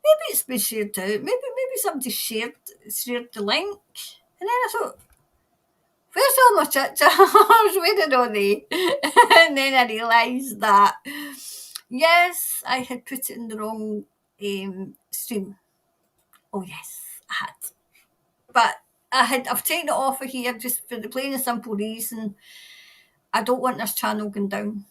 maybe it's been shared out. Maybe somebody shared the link. And then I thought, where's all my chit chats? Where did all they? And then I realised that yes, I had put it in the wrong stream. Oh yes, I had. But I've taken it off of here just for the plain and simple reason I don't want this channel going down,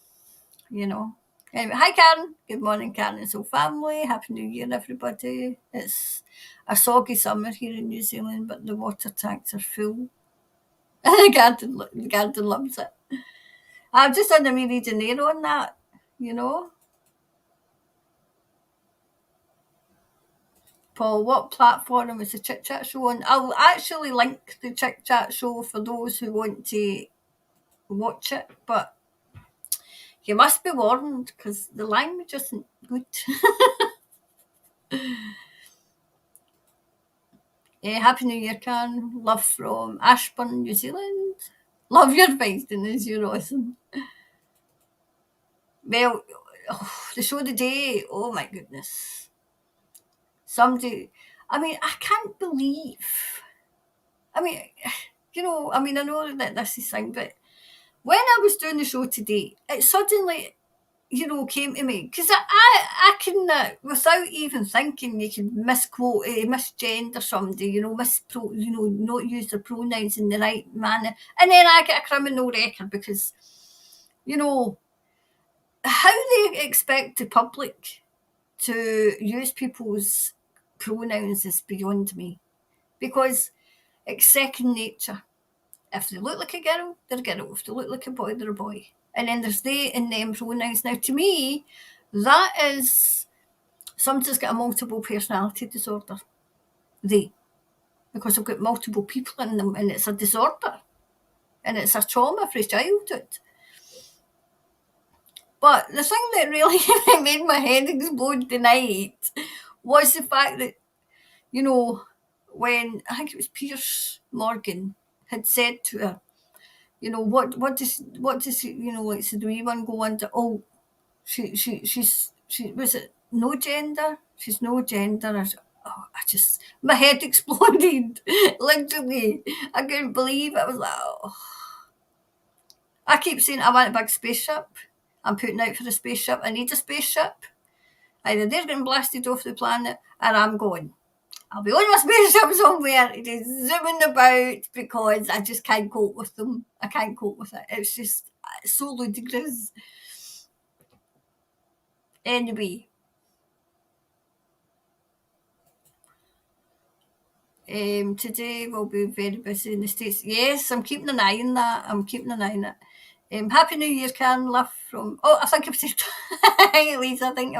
you know. Anyway, hi Karen. Good morning, Karen and so family. Happy New Year, everybody. It's a soggy summer here in New Zealand, but the water tanks are full. The garden loves it. I've just done a wee reading there on that, you know. Paul, what platform was the Chit Chat Show on? I'll actually link the Chit Chat Show for those who want to watch it, but you must be warned because the language isn't good. Happy New Year, Karen. Love from Ashburn, New Zealand. Love your feistiness, you're awesome. Well, the show today, oh my goodness. Somebody, I mean, I can't believe, I mean, I know that this is thing, but when I was doing the show today, it suddenly, came to me, because I can, without even thinking, you can misquote, misgender somebody, not use their pronouns in the right manner, and then I get a criminal record because, how they expect the public to use people's pronouns is beyond me, because it's second nature. If they look like a girl, they're a girl. If they look like a boy, they're a boy. And then there's they and them pronouns. Now, to me, that is somebody's got a multiple personality disorder. They. Because they've got multiple people in them, and it's a disorder. And it's a trauma for childhood. But the thing that really made my head explode tonight was the fact that, when I think it was Piers Morgan had said to her, what does like the wee one go under? Oh, she's was it no gender? She's no gender. My head exploded. Literally, I couldn't believe it. I was like, oh. I keep saying I want a big spaceship. I'm putting out for a spaceship. I need a spaceship. Either they're getting blasted off the planet or I'm going. I'll be on my spaceship somewhere, just zooming about because I just can't cope with them. I can't cope with it. It's just so ludicrous. Anyway. Today we'll be very busy in the States. Yes, I'm keeping an eye on that. Happy New Year, Karen. Love from. Oh, I think I've said. Lisa, I think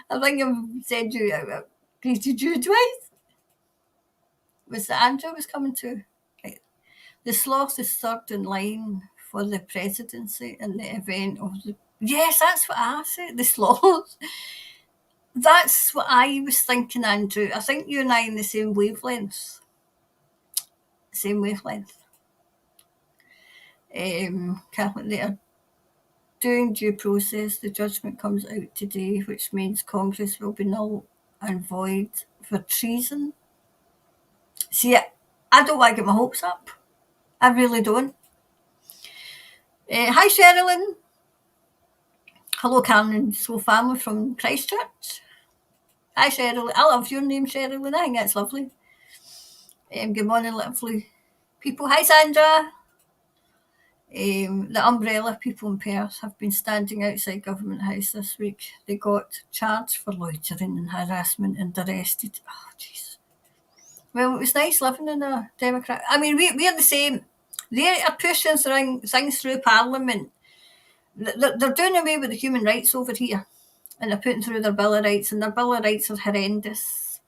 I've said you. Greeted you twice. Was that Andrew was coming to? Right. The sloth is third in line for the presidency in the event of the. Yes, that's what I said. The sloth. That's what I was thinking, Andrew. I think you and I are in the same wavelength. Catholic, they are doing due process. The judgment comes out today, which means Congress will be null and void for treason. See, I don't want to get my hopes up. I really don't. Hi, Sherilyn. Hello, Karen and Soul family from Christchurch. Hi, Sherilyn. I love your name, Sherilyn. I think that's lovely. Good morning, lovely people. Hi, Sandra. The umbrella people in Perth have been standing outside Government House this week. They got charged for loitering and harassment and arrested. Oh, jeez. Well, it was nice living in a democrat. I mean, we're the same. They are pushing things through Parliament. They're doing away with the human rights over here. And they're putting through their Bill of Rights. And their Bill of Rights are horrendous.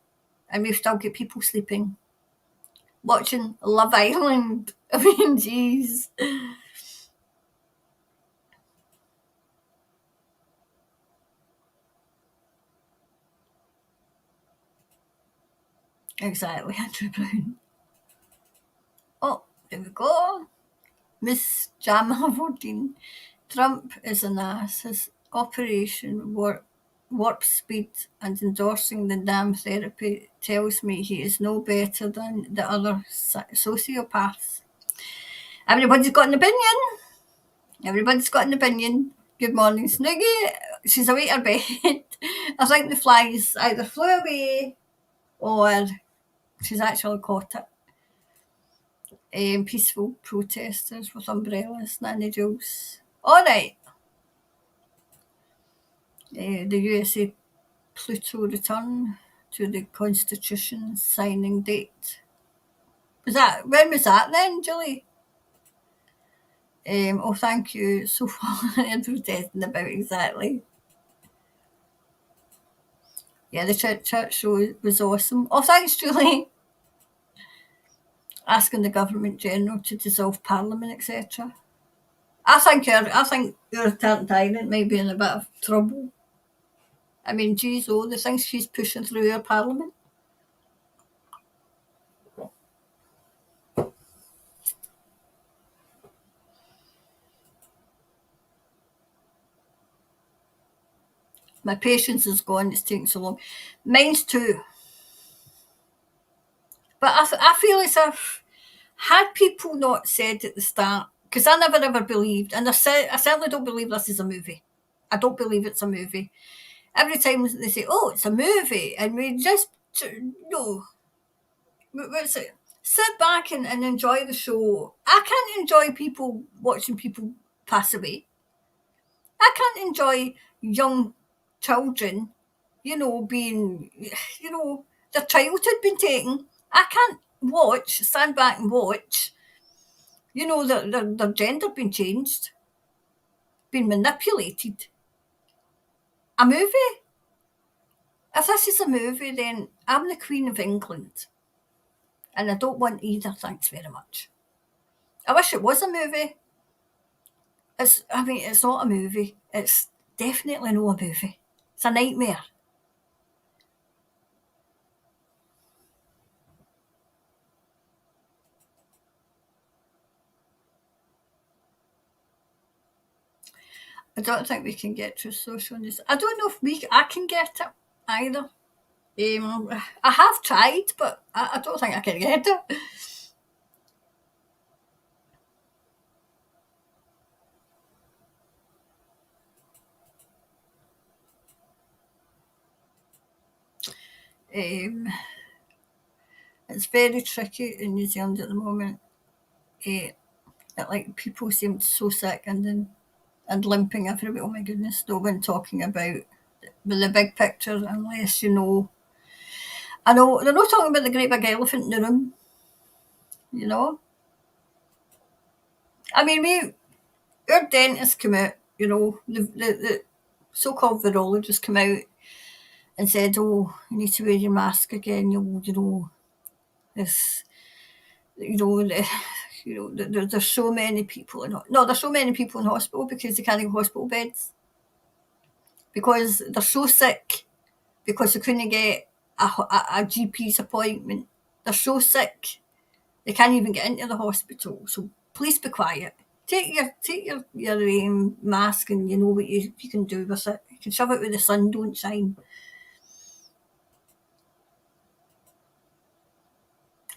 And we've still got people sleeping. Watching Love Island. I mean, jeez. Exactly, Andrew Brown. Oh, there we go. Miss Jamma 14. Trump is an ass. His Operation Warp Speed and endorsing the damn therapy tells me he is no better than the other sociopaths. Everybody's got an opinion. Good morning, Snoogie. She's away at her bed. I think the flies either flew away or she's actually caught it. Peaceful protesters with umbrellas, Nanny Jules. All right. The USA Pluto return to the Constitution signing date. When was that then, Julie? Thank you so far in protesting about exactly. Yeah, the church show was awesome. Oh, thanks, Julie. Asking the Government General to dissolve Parliament, etc. I think your tyrant might be in a bit of trouble. I mean, geez, the things she's pushing through our parliament. My patience is gone. It's taking so long. Mine's too. But I feel as if had people not said at the start, because I never ever believed, and I certainly don't believe this is a movie. I don't believe it's a movie. Every time they say, "Oh, it's a movie," and we just no, what's it? Sit back and enjoy the show. I can't enjoy people watching people pass away. I can't enjoy young children, being, their childhood being taken. I can't stand back and watch, their gender being changed, being manipulated. A movie? If this is a movie, then I'm the Queen of England. And I don't want either, thanks very much. I wish it was a movie. It's not a movie. It's definitely not a movie. It's a nightmare. I don't think we can get through social news. I don't know if I can get it either. I have tried, but I don't think I can get it. Um, it's very tricky in New Zealand at the moment. Like people seem so sick and limping everywhere. Oh my goodness, no one talking about the big picture unless you know. I know they're not talking about the great big elephant in the room. You know, I mean, our dentist come out. The so-called virologist come out and said, "Oh, you need to wear your mask again. This, the, there's so many people there's so many people in hospital because they can't get hospital beds because they're so sick because they couldn't get a GP's appointment. They're so sick they can't even get into the hospital. So please be quiet. Take your mask and you know what you can do with it. You can shove it where the sun don't shine."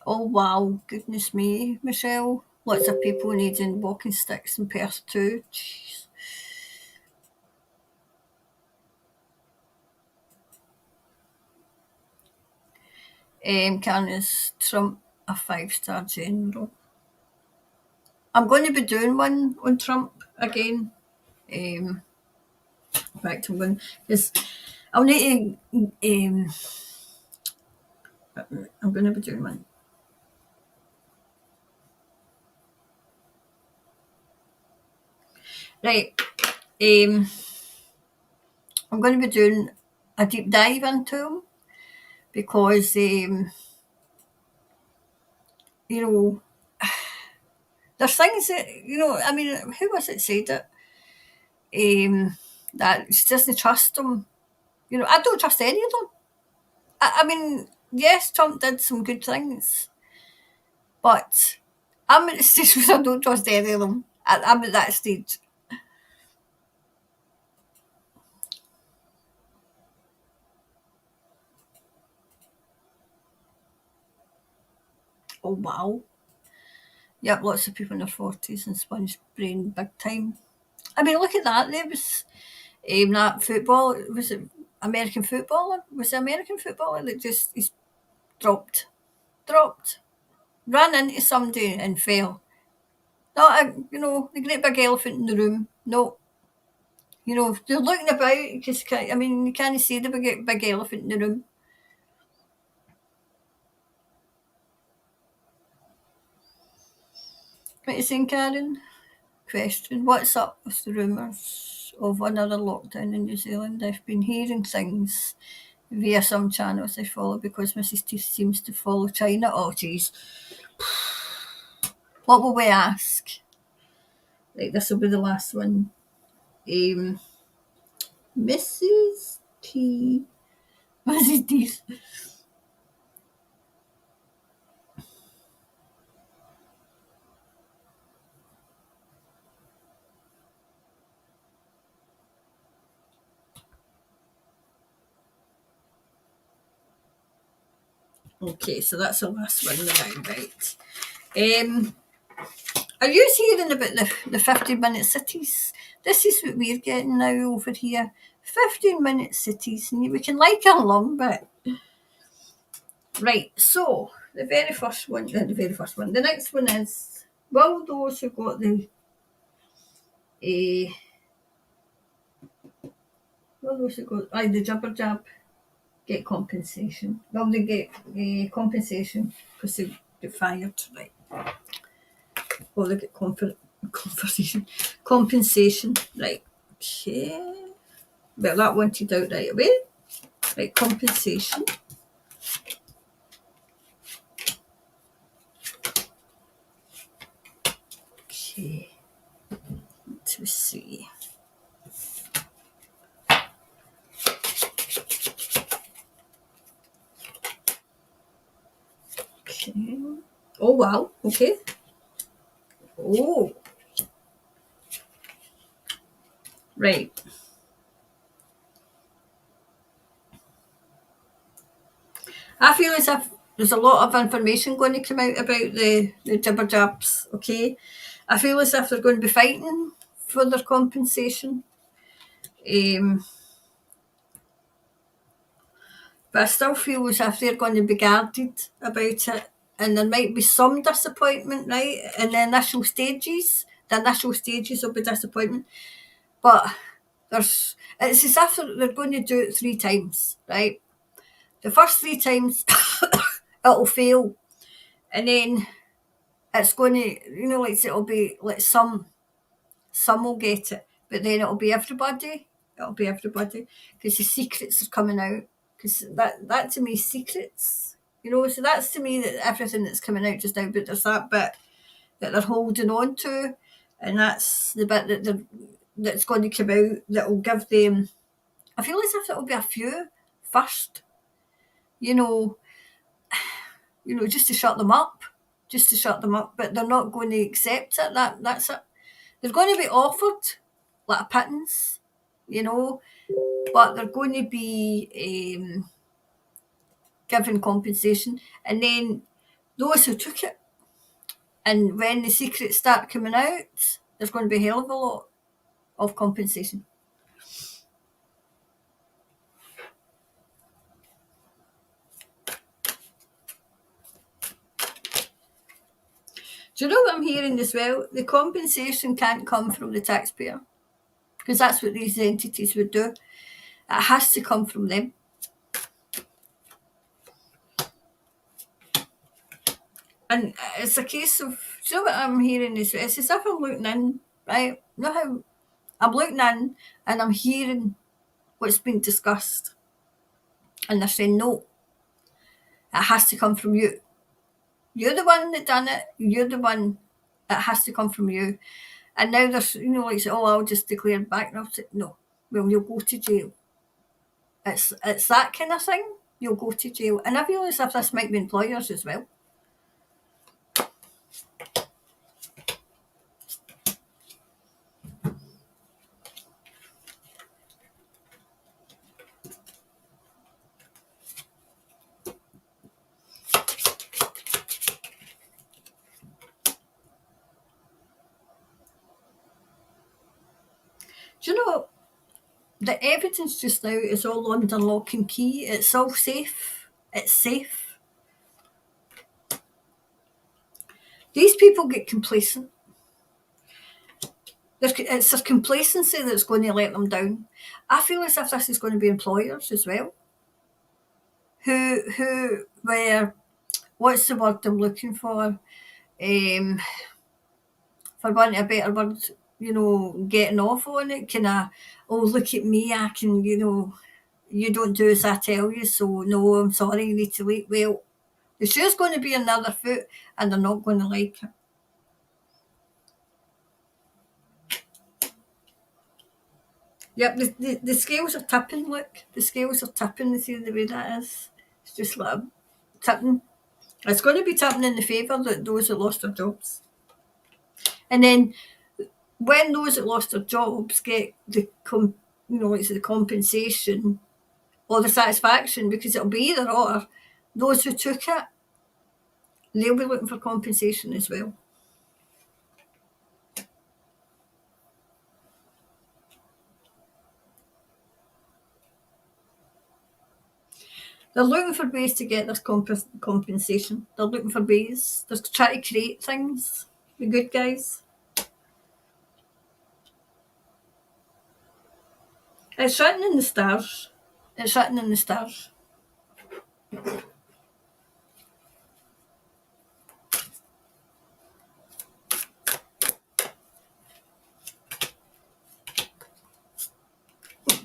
Oh wow, goodness me, Michelle. Lots of people needing walking sticks in Perth too. Jeez. Can is Trump a 5-star general? I'm going to be doing one on Trump again. In fact, I'm going because I'll need to. I'm going to be doing one. Right. I'm going to be doing a deep dive into him because you know there's things that I mean, who was it said it? That she doesn't trust them. I don't trust any of them. I mean, yes, Trump did some good things, but I'm at the stage where I don't trust any of them. I'm at that stage. Oh wow. Yep, lots of people in their 40s and sponge brain big time. I mean, look at that. There was that football. Was it American footballer? Was it American footballer that just he's dropped, ran into somebody and fell? Not the great big elephant in the room. No, they're looking about because I mean you can't see the big elephant in the room. What you saying, Karen? Question: what's up with the rumours of another lockdown in New Zealand? I've been hearing things via some channels I follow because Mrs. T seems to follow China. Oh, jeez. What will we ask? Right, this will be the last one. Mrs. T. Mrs. T. Okay, so that's the last one now, right? Are you hearing about the 15-minute cities? This is what we're getting now over here. 15-minute cities, and we can like our lump bit. Right, so the next one is, will those who got the jabber jab get compensation? Will they get compensation because they get fired? Right. Will they get compensation? Right. Okay. Well, that wanted out right away. Right, compensation. Okay. Let's see. Okay. Oh, wow. Okay. Oh. Right. I feel as if there's a lot of information going to come out about the jibber jabs, okay? I feel as if they're going to be fighting for their compensation. But I still feel as if they're going to be guarded about it. And there might be some disappointment, right, in the initial stages. The initial stages will be disappointment. But it's as if they're going to do it 3 times, right? The first 3 times it'll fail. And then it's going to, like it'll be like some will get it, but then it'll be everybody. It'll be everybody because the secrets are coming out. Because that to me is secrets, So that's to me that everything that's coming out just now. But there's that bit that they're holding on to, and that's the bit that's going to come out that will give them. I feel as if it'll be a few first, just to shut them up, but they're not going to accept it. That's it. They're going to be offered like a pittance, but they're going to be given compensation. And then those who took it, and when the secrets start coming out, there's going to be a hell of a lot of compensation. Do you know what I'm hearing as well? The compensation can't come from the taxpayer, because that's what these entities would do. It has to come from them. And it's a case of, do you know what I'm hearing is, it's as if I'm looking in, right? You know how I'm looking in and I'm hearing what's been discussed. And they're saying, no, it has to come from you. You're the one that done it. You're the one, it has to come from you. And now there's, like, I'll just declare bankruptcy. No, well, you'll go to jail. It's that kind of thing. You'll go to jail. And I feel as if this might be employers as well. Do you know, the evidence just now is all under lock and key. It's all safe. It's safe. These people get complacent. It's their complacency that's going to let them down. I feel as if this is going to be employers as well, who were, what's the word I'm looking for? For wanting a better word, getting off on it, kind of, oh, look at me, I can, you don't do as I tell you, so no, I'm sorry, you need to leave. Well, the shoe's going to be another foot, and they're not going to like it. Yep, the scales are tipping, look. The scales are tipping, you see the way that is. It's just like tipping. It's going to be tipping in the favour that those that lost their jobs. And then when those that lost their jobs get it's the compensation or the satisfaction, because it'll be either or, those who took it, they'll be looking for compensation as well. They're looking for ways to get this compensation. They're looking for ways. They're trying to create things. The good guys. It's written in the stars. It's written in the stars.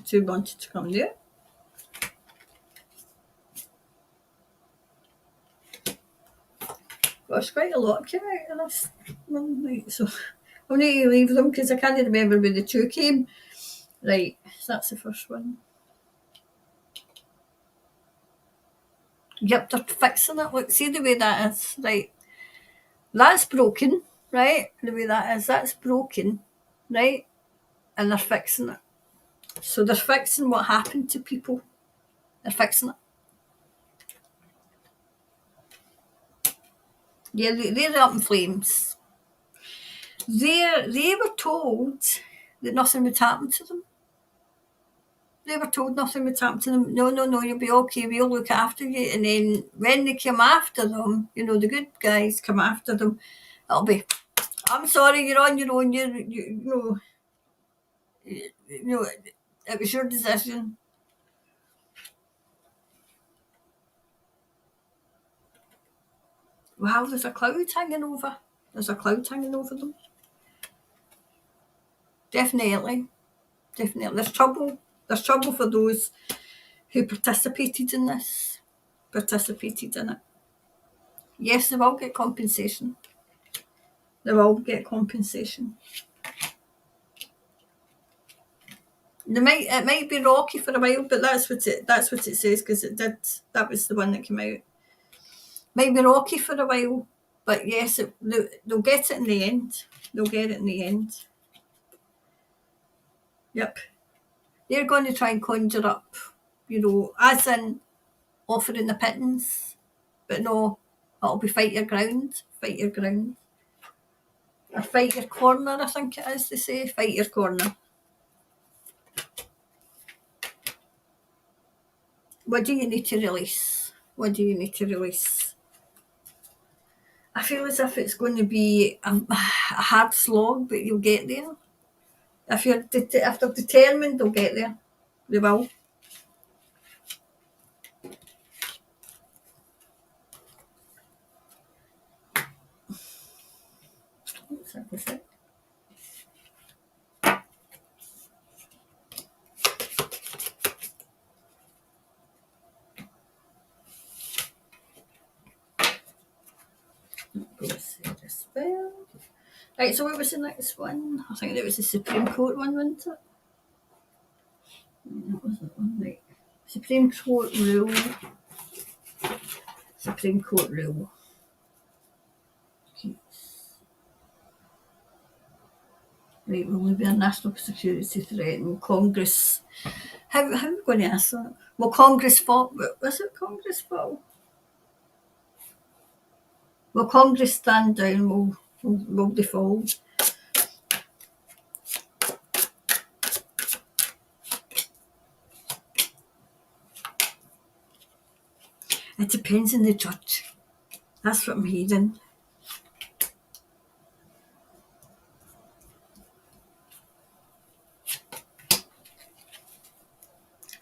Two wanted to come there. Gosh, quite a lot came out of this one night, so I'll need to leave them because I can't remember where the two came. Right, so that's the first one. Yep, they're fixing it. Look, see the way that is. Right, that's broken, right? The way that is, that's broken, right? And they're fixing it. So they're fixing what happened to people. They're fixing it. Yeah, they're up in flames. They were told that nothing would happen to them. They were told nothing would happen to them. No, you'll be okay. We'll look after you. And then when they came after them, the good guys come after them, it'll be, I'm sorry, you're on your own. It was your decision. Wow, there's a cloud hanging over. There's a cloud hanging over them. Definitely. There's trouble. There's trouble for those who participated in this. Participated in it. Yes, they will get compensation. They will get compensation. It might be rocky for a while, but that's what it says, because it did. That was the one that came out. Might be rocky for a while, but yes, they'll get it in the end. They'll get it in the end. Yep. They're going to try and conjure up, as in offering the pittance, but no, it'll be fight your ground, or fight your corner. I think it is. They say fight your corner. What do you need to release? I feel as if it's going to be a hard slog, but you'll get there. If they're determined, they'll get there. They will. What's that? Right, so what was the next one? I think it was the Supreme Court one, wasn't it? That was that one, right. Supreme Court rule. Right, will there be a national security threat? And Congress... How are we going to answer that? Will Congress fall? Was it Congress fall? Will Congress stand down? Will they fall? It depends on the judge. That's what I'm hearing.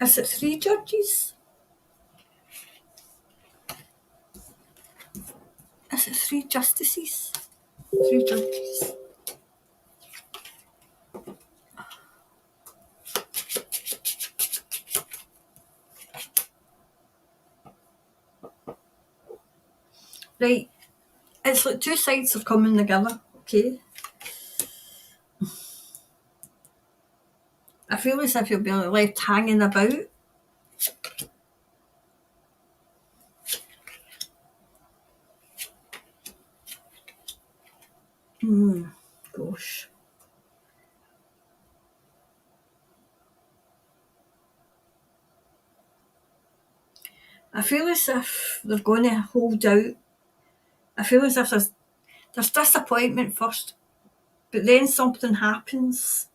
Is it 3 judges? Is it 3 justices? 3 judges. Right. It's like 2 sides are coming together, okay? feel as if you'll be left hanging about. Gosh. I feel as if they're going to hold out. I feel as if there's disappointment first, but then something happens.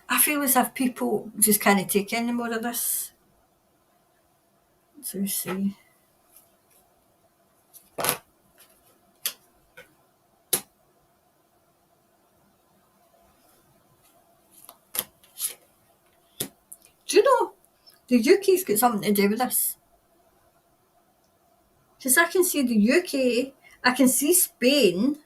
I feel as if people just can't take any more of this. So see. Do you know the UK's got something to do with this? Because I can see the UK, I can see Spain,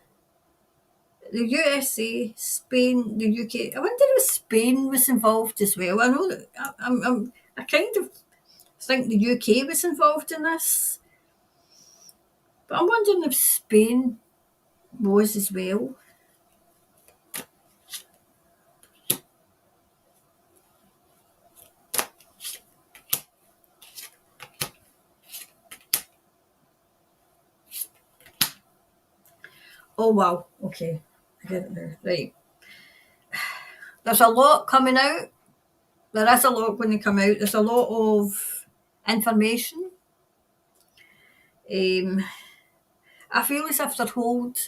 the USA, Spain, the UK. I wonder if Spain was involved as well. I know that I kind of think the UK was involved in this, but I'm wondering if Spain was as well. Oh wow, okay, I get it now. Right, there's a lot coming out. There is a lot going to come out. There's a lot of information. I feel as if their hold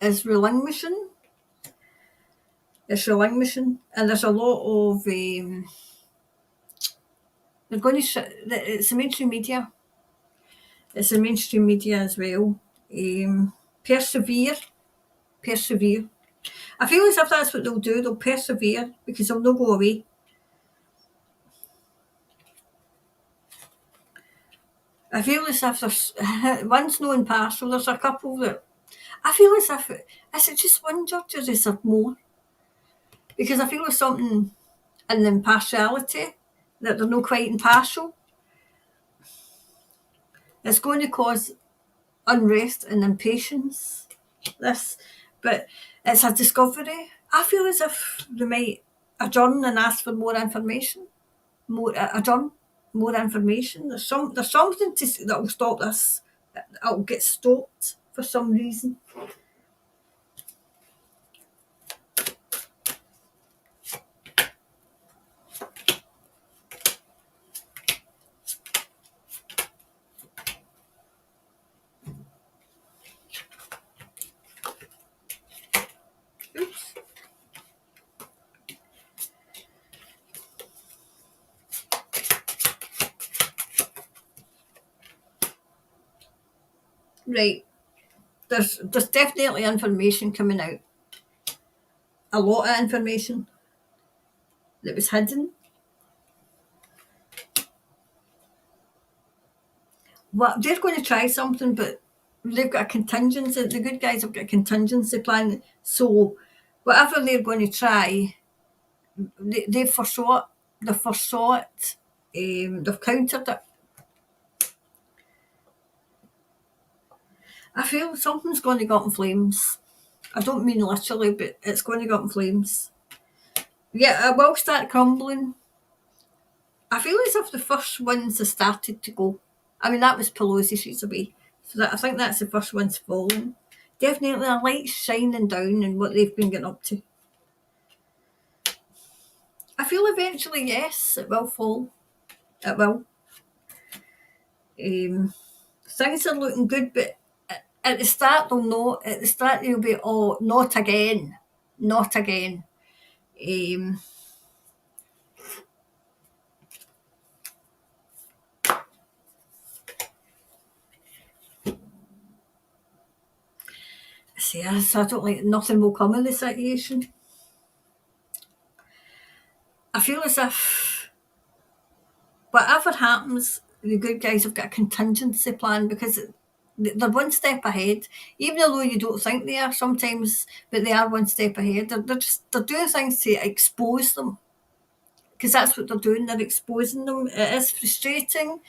is relinquishing. It's relinquishing, and there's a lot of they're going to. It's the mainstream media. It's the mainstream media as well. Persevere. I feel as if that's what they'll do. They'll persevere because they'll not go away. I feel as if there's one's no impartial. There's a couple that I feel as if is it just one judge or is there more? Because I feel there's something in the impartiality that they're not quite impartial. It's going to cause unrest and impatience. But it's a discovery. I feel as if they might adjourn and ask for more information. More information. There's something that will stop this. It'll get stopped for some reason. Oops. Right. There's definitely information coming out. A lot of information that was hidden. Well, they're going to try something, but they've got a contingency. The good guys have got a contingency plan. So whatever they're going to try, they foresaw it. They foresaw it. They've countered it. I feel something's going to go up in flames. I don't mean literally, but it's going to go up in flames. Yeah, it will start crumbling. I feel as if the first ones have started to go. I mean, that was Pelosi, she's away. So I think that's the first ones falling. Definitely a light shining down in what they've been getting up to. I feel eventually, yes, it will fall. It will. Things are looking good, but at the start they'll know. At the start they'll be, oh, not again, not again. See, so I don't like nothing will come of the situation. I feel as if whatever happens, the good guys have got a contingency plan because they're one step ahead. Even though you don't think they are sometimes, but they are one step ahead. They're doing things to expose them because that's what they're doing. They're exposing them. It is frustrating.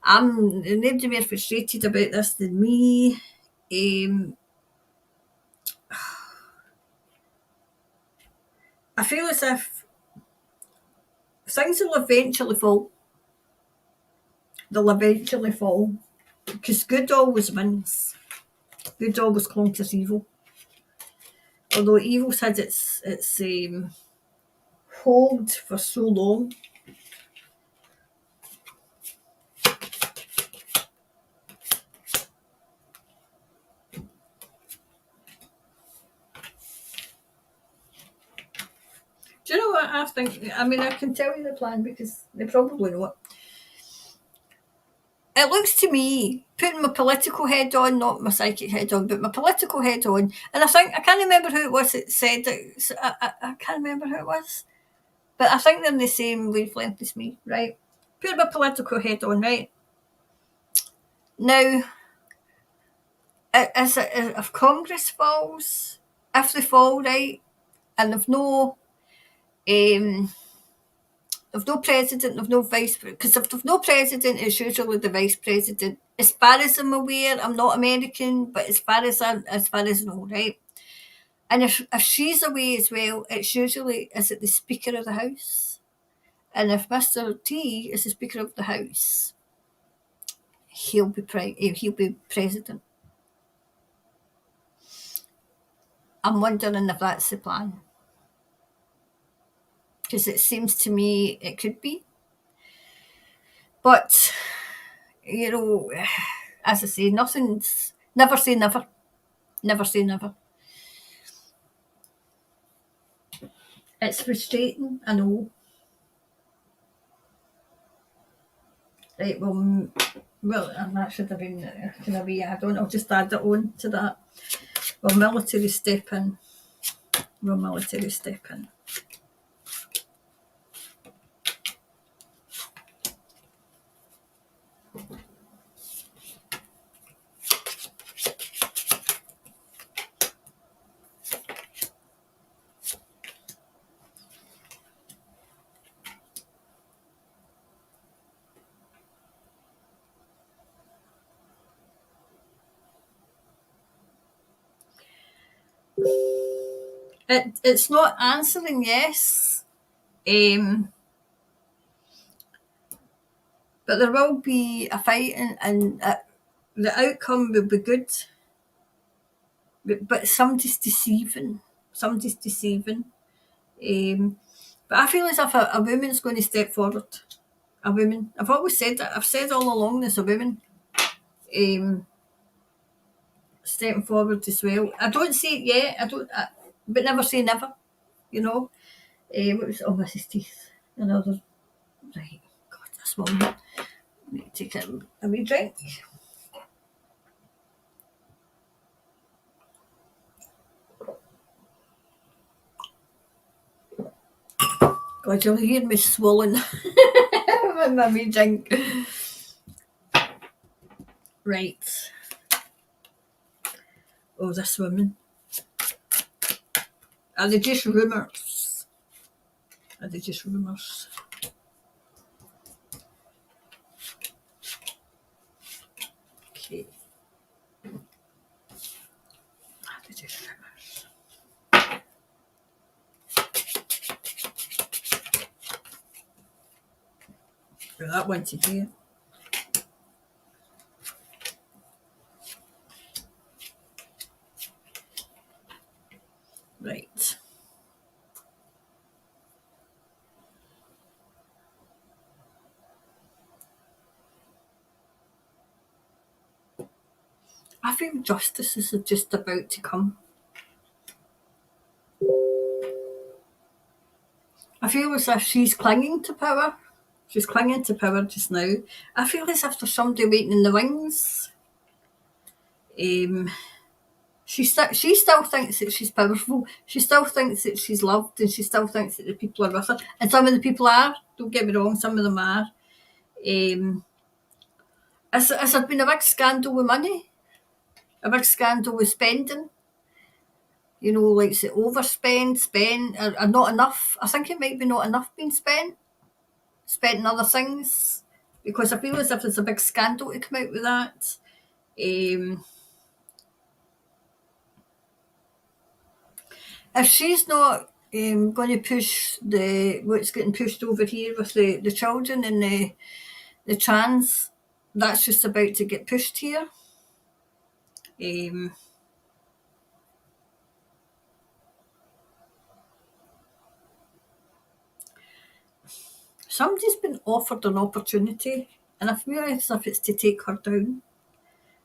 Nobody more frustrated about this than me. I feel as if things will eventually fall. They'll eventually fall. Because good always wins. Good always conquers evil. Although evil's had its hold for so long. Do you know what I think? I mean, I can tell you the plan because they probably know it. It looks to me, putting my political head on, not my psychic head on, but my political head on, and I can't remember who it was that said it, I can't remember who it was, but I think they're in the same wavelength as me, right? Put my political head on, right? Now, if Congress falls, if they fall, right, and they've no president, they've no vice president, because if they've no president, it's usually the vice president. As far as I'm aware, I'm not American, but as far as I know, right? And if she's away as well, it's usually, is it the Speaker of the House? And if Mr. T is the Speaker of the House, he'll be president. I'm wondering if that's the plan. Because it seems to me it could be. But, you know, as I say, never say never. Never say never. It's frustrating, I know. Right, well, and that should have been kind of a wee add-on. I'll just add it on to that. Will military step in? Will military step in? It's not answering yes, but there will be a fight, and the outcome will be good. But somebody's deceiving. Somebody's deceiving. But I feel as if a woman's going to step forward. A woman. I've always said that. I've said all along there's a woman stepping forward as well. I don't see it yet. But never say never. You know. What was it? Oh, Mrs. Teeth. Another. Right. God, this woman. I need to take a wee drink. God, you'll hear me swollen with my wee drink. Right. Oh, this woman. Are they just rumours? Are they just rumours? Okay. Are they just rumours? Well, that one to here. Right. I feel justice is just about to come. I feel as if she's clinging to power. She's clinging to power just now. I feel as if there's somebody waiting in the wings. She still thinks that she's powerful. She still thinks that she's loved, and she still thinks that the people are with her. And some of the people are. Don't get me wrong. Some of them are. Has there been a big scandal with money? A big scandal with spending? You know, like is it overspend, spend, or not enough? I think it might be not enough being spent on other things. Because I feel as if there's a big scandal to come out with that. If she's not going to push what's getting pushed over here with the children and the trans. That's just about to get pushed here. Somebody's been offered an opportunity, and I feel as if it's to take her down,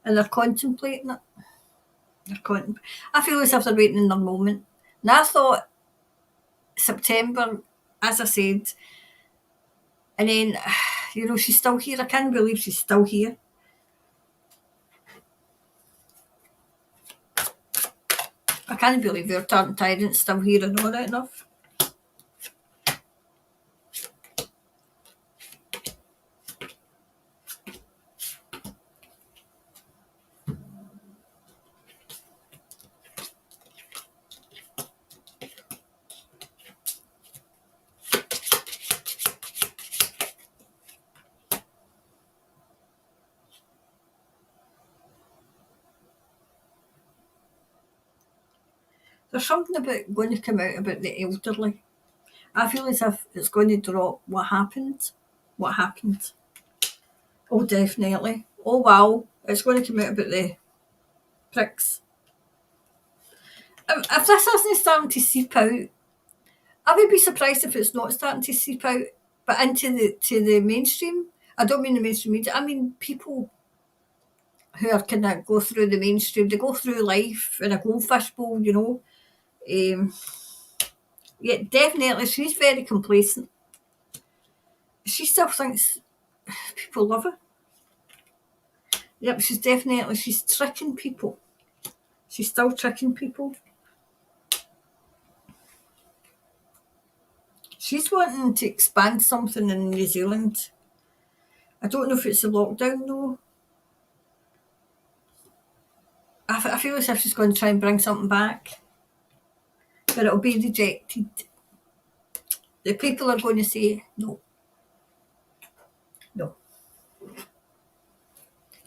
and they're contemplating it. I feel as if they're waiting in their moment. And I thought September, as I said, and then, she's still here. I can't believe she's still here. I can't believe her tyrant's still here and all that enough. There's something about going to come out about the elderly. I feel as if it's going to drop what happened. What happened? Oh, definitely. Oh, wow. It's going to come out about the pricks. If this isn't starting to seep out, I would be surprised if it's not starting to seep out, but into the mainstream. I don't mean the mainstream media. I mean people who are kind of go through the mainstream. They go through life in a goldfish bowl, Yeah, definitely. She's very complacent. She still thinks people love her. Yep, she's tricking people. She's still tricking people. She's wanting to expand something in New Zealand. I don't know if it's a lockdown though. I feel as if she's going to try and bring something back, but it'll be rejected. The people are going to say no. No.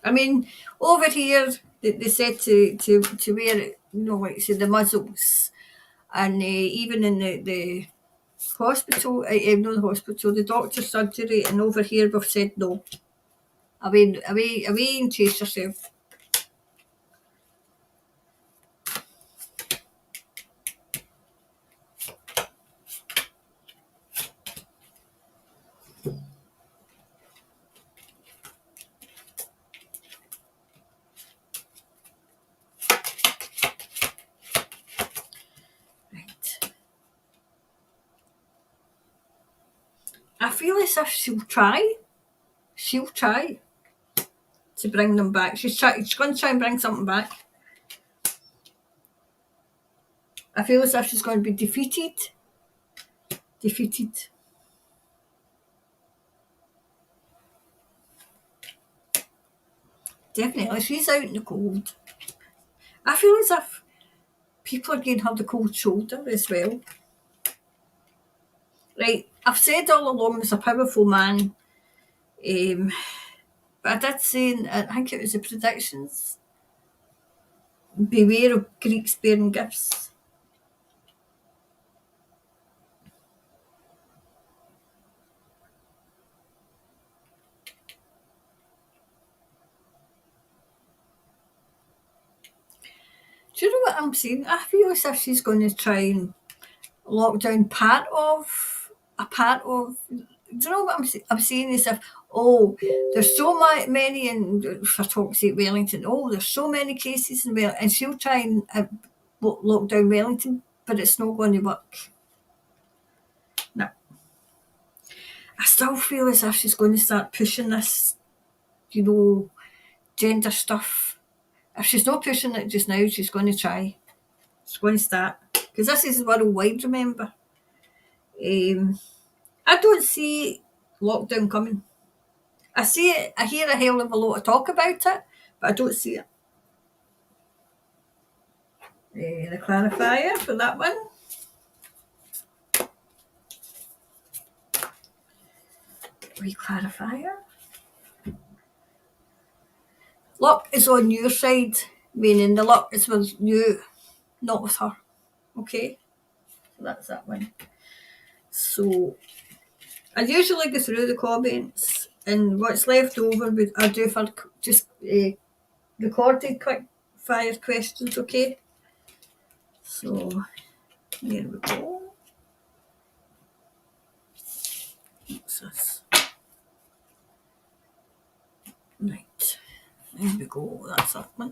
I mean, over here, they said to wear, like say the muzzles, and even in the hospital, not the hospital, the doctor's surgery, and over here we've said no. Away and chase yourself. Right. I feel as if she'll try. She'll try to bring them back. She's going to try and bring something back. I feel as if she's going to be defeated. Defeated. Definitely, she's out in the cold. I feel as if people are getting her the cold shoulder as well. Right, I've said all along he's a powerful man. But I did say, I think it was the predictions, beware of Greeks bearing gifts. Do you know what I'm saying? I feel as if she's going to try and lock down a part of. Do you know what I'm saying? As if, there's so many in, for talk's sake, Wellington. Oh, there's so many cases in Wellington, and she'll try and lock down Wellington, but it's not going to work. No. I still feel as if she's going to start pushing this, gender stuff. If she's not pushing it just now, she's going to try. She's going to start. Because this is worldwide, remember. I don't see lockdown coming. I see it, I hear a hell of a lot of talk about it, but I don't see it. The clarifier for that one. Clarifier. Luck is on your side, meaning the luck is with you, not with her. Okay? So that's that one. So I usually go through the comments, and what's left over I do for just recorded quick fire questions, okay? So here we go. What's this? Right. There we go. That's that one.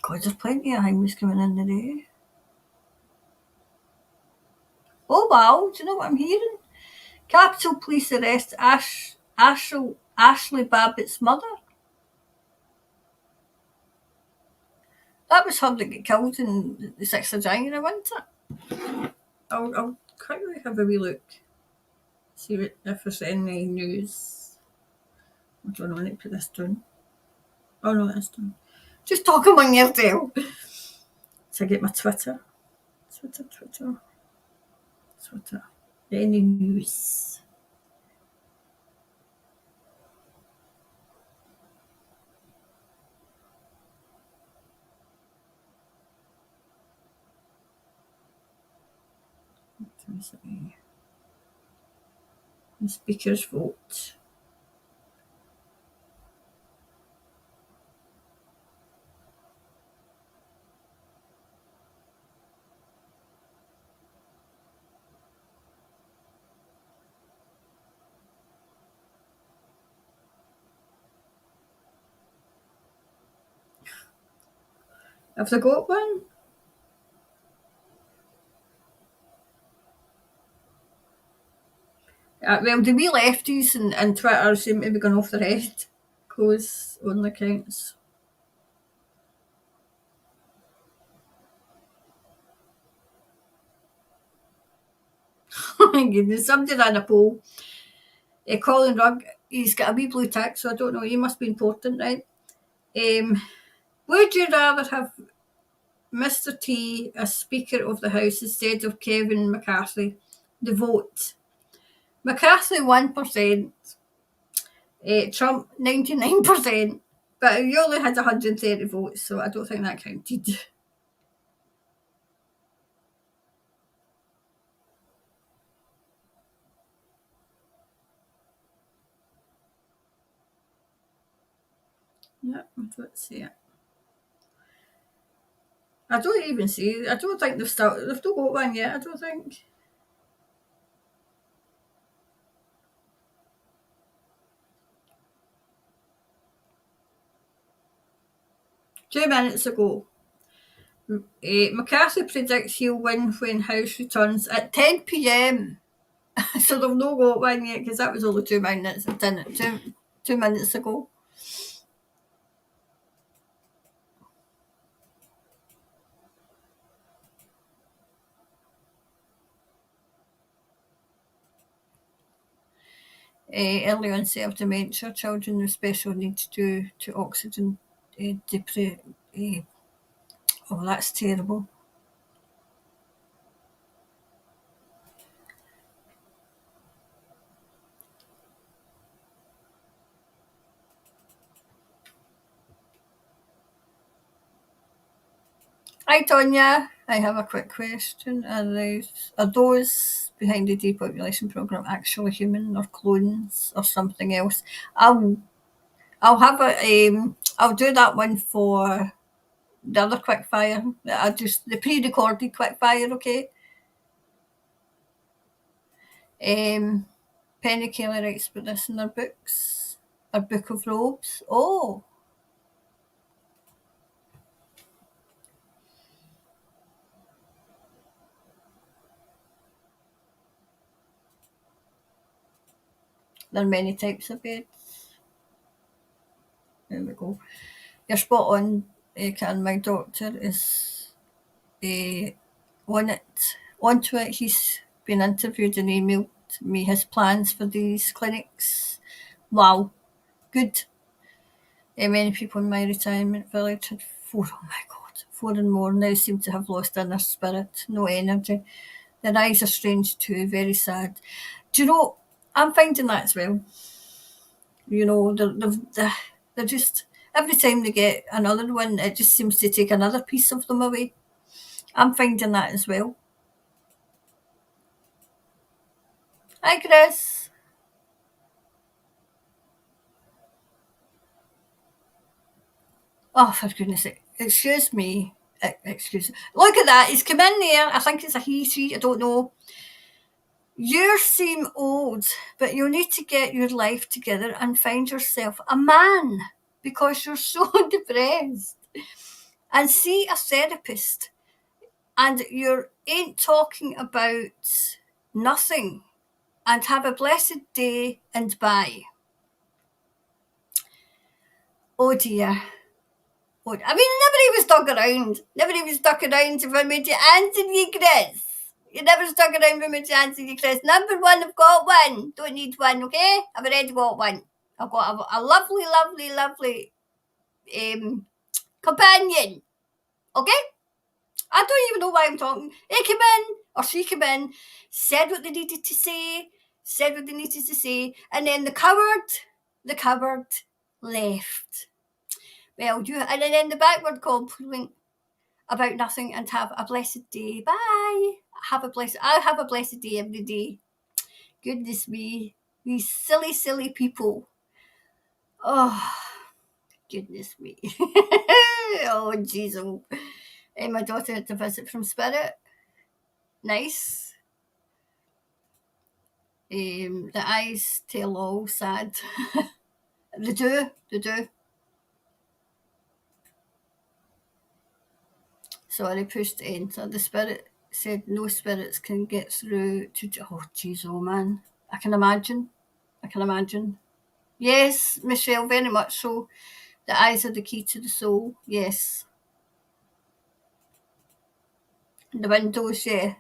God, there's plenty of things coming in today. Oh wow, do you know what I'm hearing? Capitol Police arrest Ashley Babbitt's mother. That was her that got killed in the 6th of January, wasn't it? I'll quickly have a wee look. See if there's any news. I don't know, I need to put this down. Oh no, that's done. Just talk among yourself. So I get my Twitter. Twitter. Any news? The speakers vote. Have they got one? Well, the wee lefties and Twitter seem to be going off their head. Close on accounts. Oh my goodness, somebody ran a poll. Colin Rugg, he's got a wee blue tick, so I don't know, he must be important, right? Would you rather have Mr. T as Speaker of the House instead of Kevin McCarthy? The vote. McCarthy 1%, Trump 99%, but he only had 130 votes, so I don't think that counted. Yeah, I don't see it. I don't even see. I don't think they've not got one yet. I don't think. $2 minutes ago, McCarthy predicts he'll win when House returns at 10 p.m. So they've not got one yet because that was only 2 minutes. 2 minutes ago. Early onset of dementia, children with special needs due to oxygen deprivation. Oh, that's terrible. Hi, Tonya. I have a quick question. Are those behind the depopulation program actually human or clones or something else? I'll have I'll do that one for the other quick fire. The pre-recorded quick fire, okay? Penny Kelly writes about this in her books. Her book of robes. Oh, there are many types of beds. There we go. You're spot on, Karen. My doctor is onto it. He's been interviewed and emailed me his plans for these clinics. Wow, good. Many people in my retirement village had 4, oh my God, 4 and more now seem to have lost inner spirit, no energy. Their eyes are strange too, very sad. Do you know, I'm finding that as well. You know, they're just, every time they get another one, it just seems to take another piece of them away. I'm finding that as well. Hi, Chris. Oh, for goodness sake. Excuse me. Excuse. Look at that. He's come in there. I think it's a he, she. I don't know. You seem old, but you need to get your life together and find yourself a man because you're so depressed. And see a therapist. And you ain't talking about nothing. And have a blessed day and bye. Oh dear. Oh, I mean, nobody was stuck around. Nobody was stuck around for me to answer you, Chris. You never stuck around for me to answer you, Chris. Number one, I've got one. Don't need one, okay? I've already got one. I've got a lovely, lovely, lovely companion, okay? I don't even know why I'm talking. He came in, or she came in, said what they needed to say, and then the coward left. Well, you, and then the backward compliment about nothing and have a blessed day. Bye. I have a blessed day every day. Goodness me. These silly, silly people. Oh, goodness me. Oh, jeez. Oh. My daughter had a visit from Spirit. Nice. The eyes tell all sad. They do. Sorry, pushed enter. The spirit said no spirits can get through to. Oh, jeez, oh man. I can imagine. Yes, Michelle, very much so. The eyes are the key to the soul. Yes. The windows, yeah.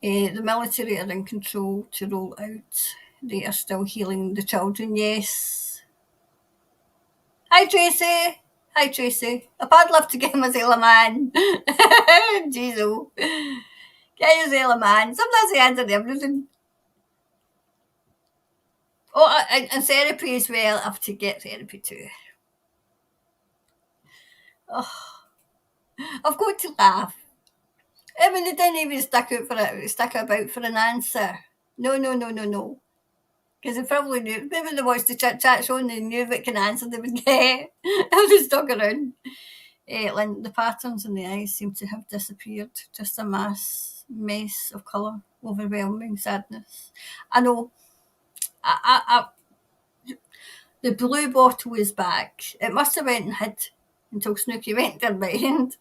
The military are in control to roll out. They are still healing the children. Yes. Hi, Tracy. I'd love to get myself a man. Jeez, oh. Get yourself a man. Sometimes they answer everything. Oh, and therapy as well. I have to get therapy too. Oh, I've got to laugh. I mean, they didn't even stick about for an answer. No. Because they probably knew. Maybe they watched the chit chat show and they knew what kind of answer they would get. If they stuck around. The patterns in the eyes seem to have disappeared. Just a mess of colour. Overwhelming sadness. I know. The blue bottle is back. It must have went and hid until Snooky went there behind.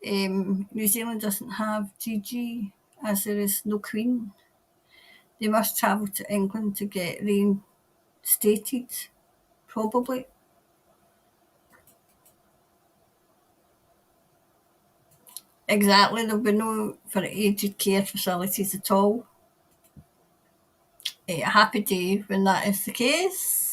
New Zealand doesn't have GG as there is no Queen. They must travel to England to get reinstated, probably. Exactly, there'll be no for aged care facilities at all. A happy day when that is the case.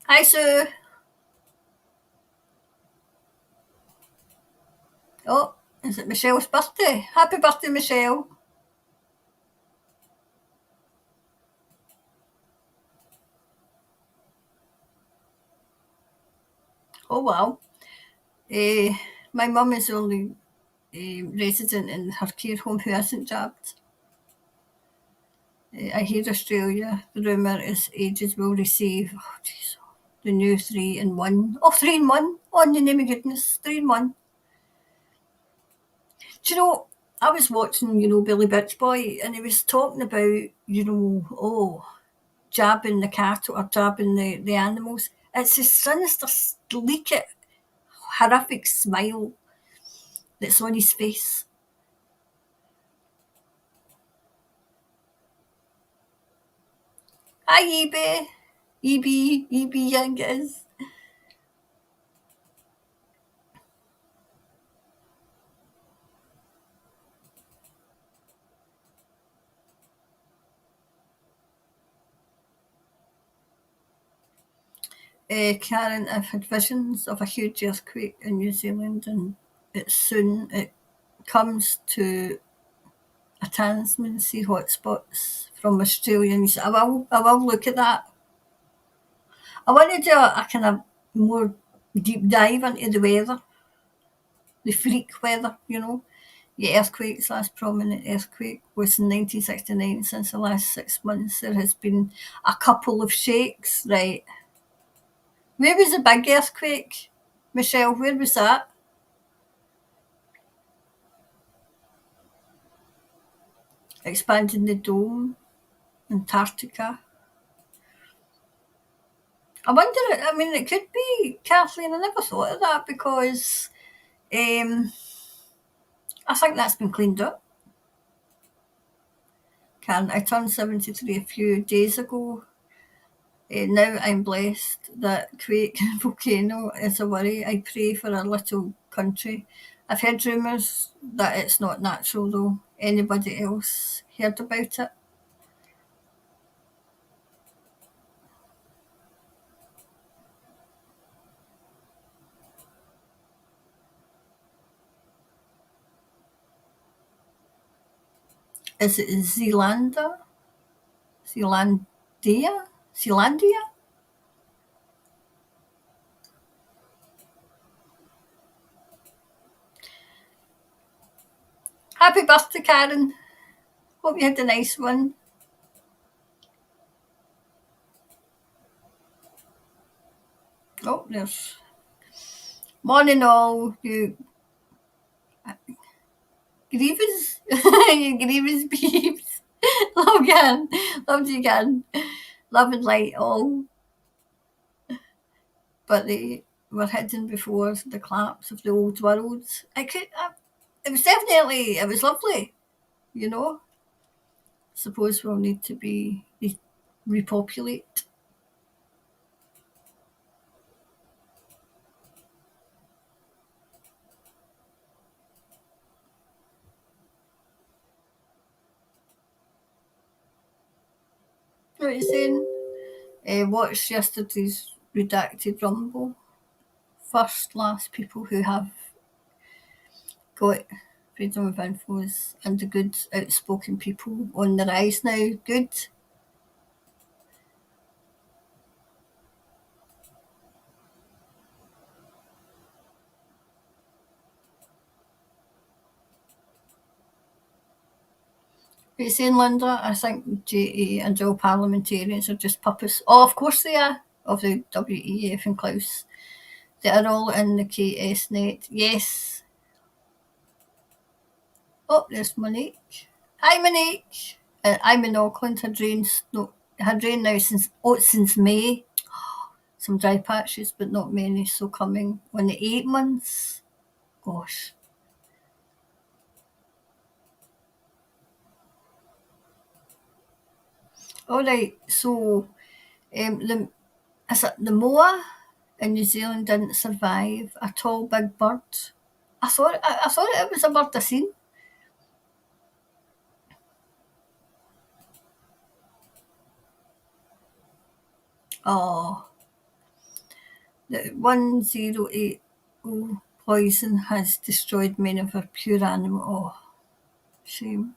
Hi, Sue. Oh, is it Michelle's birthday? Happy birthday, Michelle. Oh, wow. My mum is the only resident in her care home who isn't jabbed. I hear Australia, the rumour is ages will receive the new 3-in-1. Oh, 3-in-1? Oh, in the name of goodness, 3-in-1. Do you know, I was watching, Billy Bitch Boy, and he was talking about, jabbing the cattle or jabbing the animals. It's a sinister, sleek, horrific smile that's on his face. Hi, Ebe. Ebe Young is. Karen, I've had visions of a huge earthquake in New Zealand and soon it comes to a Tasman Sea hotspots from Australia. And I will look at that. I want to do a kind of more deep dive into the weather, the freak weather, you know. The earthquakes, last prominent earthquake was in 1969. Since the last 6 months, there has been a couple of shakes, right? Where was the big earthquake? Michelle, where was that? Expanding the dome, Antarctica. I wonder, I mean, it could be, Kathleen, I never thought of that because I think that's been cleaned up. I turned 73 a few days ago. Now I'm blessed that quake and volcano is a worry. I pray for our little country. I've heard rumours that it's not natural though. Anybody else heard about it? Is it Zealandia? Zealandia? Happy birthday, Karen. Hope you had a nice one. Oh, there's morning all, you grievous, you grievous beeps. Love again, love you again. Love and light all. But they were hidden before the collapse of the old world. It was definitely, it was lovely, you know. Suppose we'll need to repopulate. What are you saying? Watched yesterday's redacted rumble. First, last people who have got freedom of infos and the good outspoken people on the rise now. Good. What are you saying, Linda? I think JA and all parliamentarians are just puppets. Oh, of course they are. Of the WEF and Klaus. They are all in the KS net. Yes. Oh, there's Monique. Hi, Monique. I'm in Auckland. Had rain now since May. Some dry patches, but not many. So coming on the 8 months. Gosh. All right. So, the moa in New Zealand didn't survive. A tall, big bird. I thought it was a bird I seen. Oh, the 1080 poison has destroyed many of our pure animal. Oh, shame.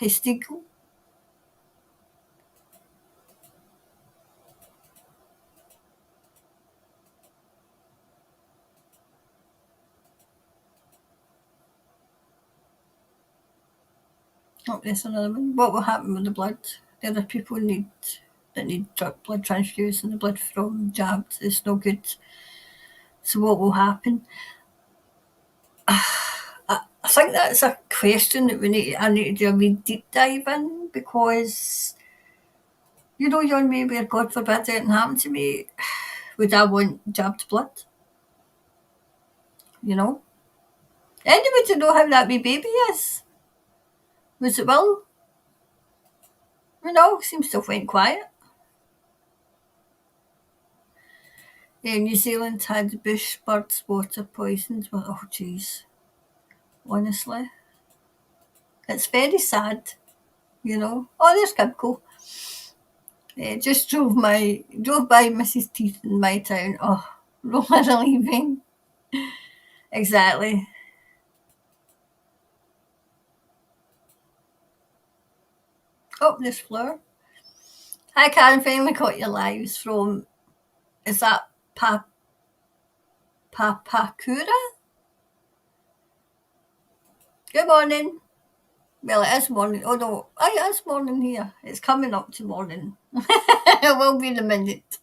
Hestigal. Oh, there's another one. What will happen with the blood? The other people that need blood transfused and the blood from jabs is no good. So what will happen? I think that's a question that I need to do a wee deep dive in because you know, you're me where God forbid anything happened to me, would I want jabbed blood? You know? Anybody to know how that wee baby is? Was it Will? You know, seems to have went quiet. New Zealand had bush birds water poisoned. Well, oh, jeez. Honestly. It's very sad, you know. Oh, there's Kibco. Just drove by Mrs. Teeth in my town. Oh, Roller leaving. Exactly. Oh, this flower. Hi Karen, finally got your lives from, is that Papakura? Good morning. Well, it is morning. Oh no, it is morning here. It's coming up to morning. It will be in a minute.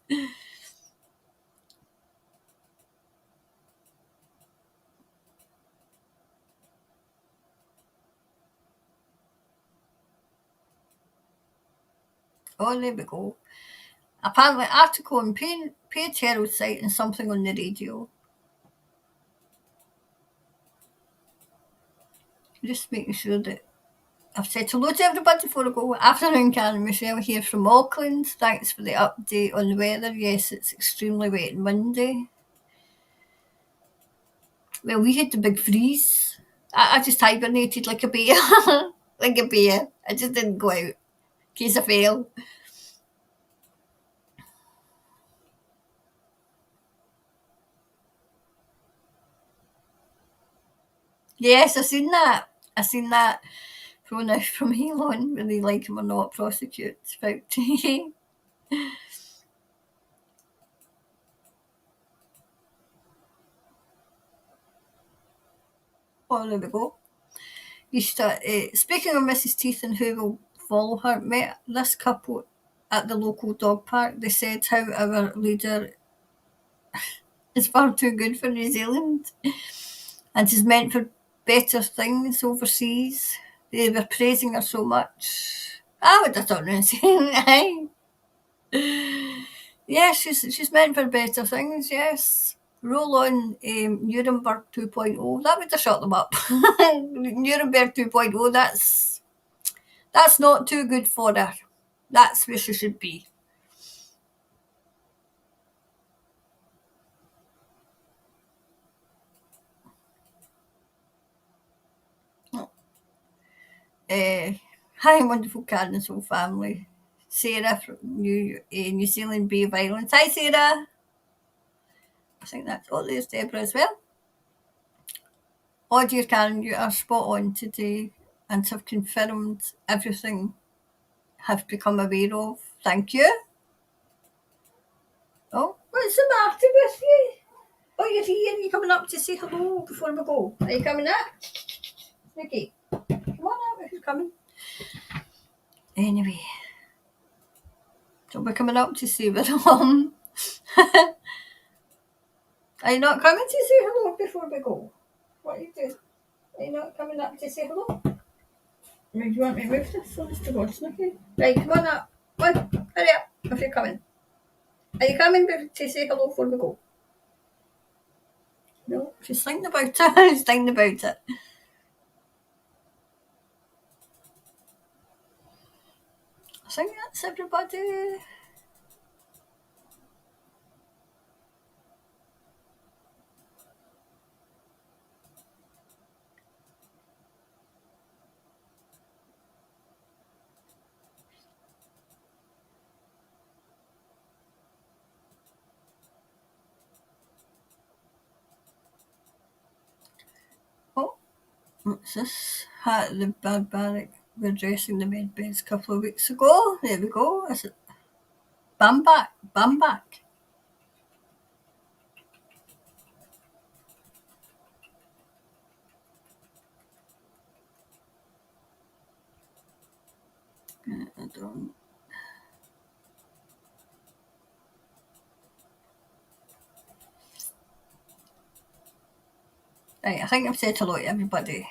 Oh, there we go. Apparently, article on Page Herald site and something on the radio. Just making sure that I've said hello to everybody before I go. Afternoon, Karen and Michelle here from Auckland. Thanks for the update on the weather. Yes, it's extremely wet on Monday. Well, we had the big freeze. I just hibernated like a bear. Like a bear. I just didn't go out in case I fell. Yes, I seen that. I seen that from Elon, whether they like him or not, prosecutes about Oh, there we go. Speaking of Mrs. Teeth and who will follow her, met this couple at the local dog park. They said how our leader is far too good for New Zealand and is meant for better things overseas. They were praising her so much. I would have done anything. Yes, she's meant for better things, yes. Roll on Nuremberg 2.0. That would have shut them up. Nuremberg 2.0, that's not too good for her. That's where she should be. Hi, wonderful Karen and whole family. Sarah from New Zealand Bay of Islands. Hi, Sarah. I think that's all. There's Deborah as well. Oh, dear Karen, you are spot on today and have confirmed everything have become aware of. Thank you. Oh, what's the matter with you? Oh, you're here. You're coming up to say hello before we go. Are you coming up? Nikki, come on up if you're coming. Anyway, so we're coming up to say we're home. Are you not coming to say hello before we go? What are you doing? Are you not coming up to say hello? Do you want me to move this? So Mr. Watson, okay? Right, come on up. Come on, hurry up if you're coming. Are you coming to say hello before we go? No, she's thinking about it. She's thinking about it. I think that's everybody. Oh, what's this? Hat the barbaric were dressing the med beds a couple of weeks ago. There we go. Is it Bambak? Bambak. I don't. Right, I think I've said hello to everybody.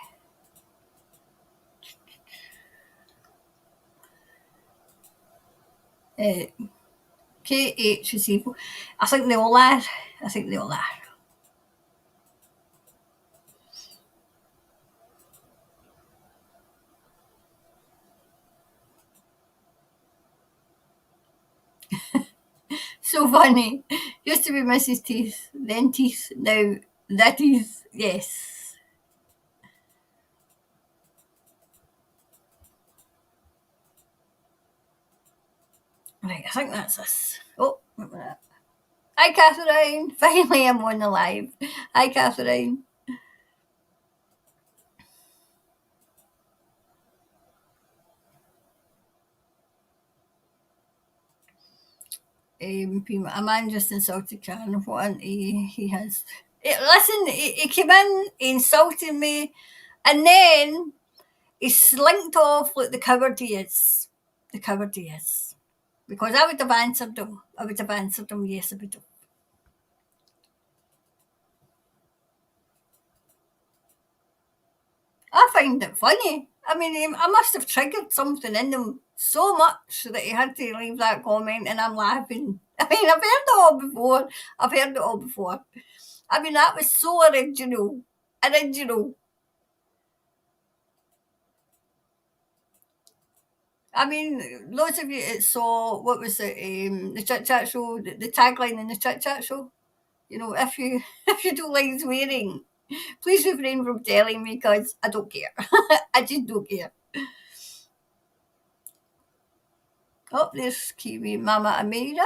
KH is evil. I think they all are. I think they all are. So funny. Used to be Mrs. Teeth, then Teeth, now that is, yes. Right, I think that's us. Oh, wait a minute. Hi, Catherine. Finally, I'm on the live. Hi, Catherine. A man just insulted Karen. What an he has. Listen, he came in, he insulted me, and then he slinked off like the coward he is. The coward he is. Because I would have answered him. I would have answered him, yes, I would have. I find it funny. I mean, I must have triggered something in him so much that he had to leave that comment, and I'm laughing. I mean, I've heard it all before. I've heard it all before. I mean, that was so original. Original. I mean, loads of you saw, what was it, the Chit Chat Show, the tagline in the Chit Chat Show. You know, if you if you don't like swearing, please refrain from telling me because I don't care. I just don't care. Oh, there's Kiwi Mama Amira.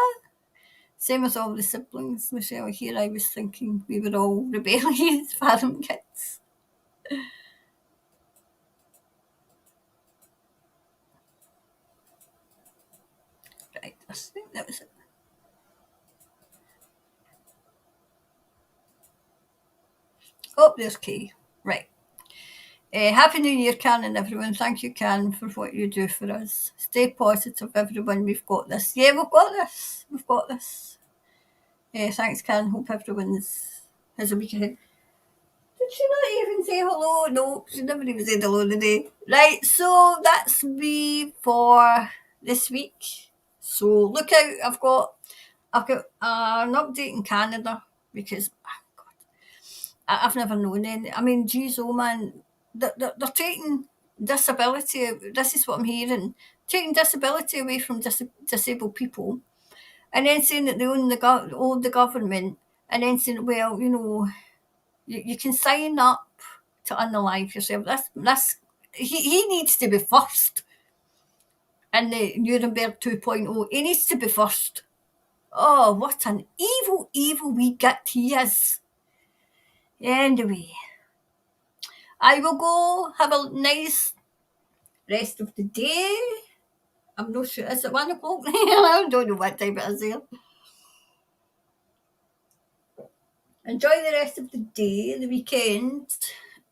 Same as all the siblings, Michelle. Here I was thinking we were all rebellious farm kids. Right, I think that was it. Oh, there's Kay. Right. Happy New Year, Can, and everyone. Thank you, Can, for what you do for us. Stay positive, everyone. We've got this. Yeah, we've got this. We've got this. Thanks, Can. Hope everyone's has a week ahead. Did she not even say hello? No, she never even said hello today. Right, so that's me for this week. So look out, I've got an update in Canada because I've never known any. I mean, geez, oh man, they're taking disability. This is what I'm hearing. Taking disability away from disabled people, and then saying that they own the government, and then saying, well, you know, you can sign up to unalive yourself. That's he needs to be first in the Nuremberg 2.0. He needs to be first. Oh, what an evil, evil wee git he is. Anyway, I will go have a nice rest of the day. I'm not sure. Is it 1 o'clock? I don't know what time it is here. Enjoy the rest of the day, the weekend.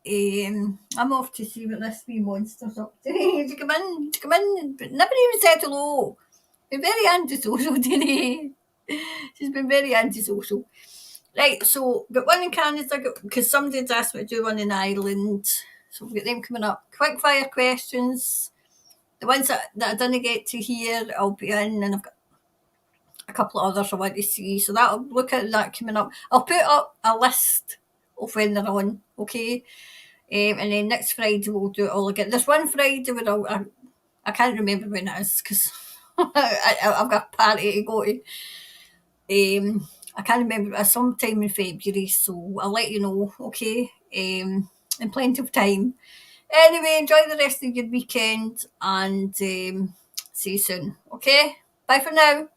I'm off to see what this wee monster's up to. Come in, but never even said hello. Been very antisocial today. She's been very antisocial. Right, so got one in Canada because somebody's asked me to do one in Ireland. So we've got them coming up. Quick fire questions. The ones that I didn't get to hear, I'll be in, and I've got a couple of others I want to see. So that'll look at that coming up. I'll put up a list of when they're on, okay? And then next Friday we'll do it all again. There's one Friday where I can't remember when it is because I've got a party to go to. I can't remember. It's sometime in February, so I'll let you know, okay? In plenty of time. Anyway, enjoy the rest of your weekend and see you soon, okay? Bye for now.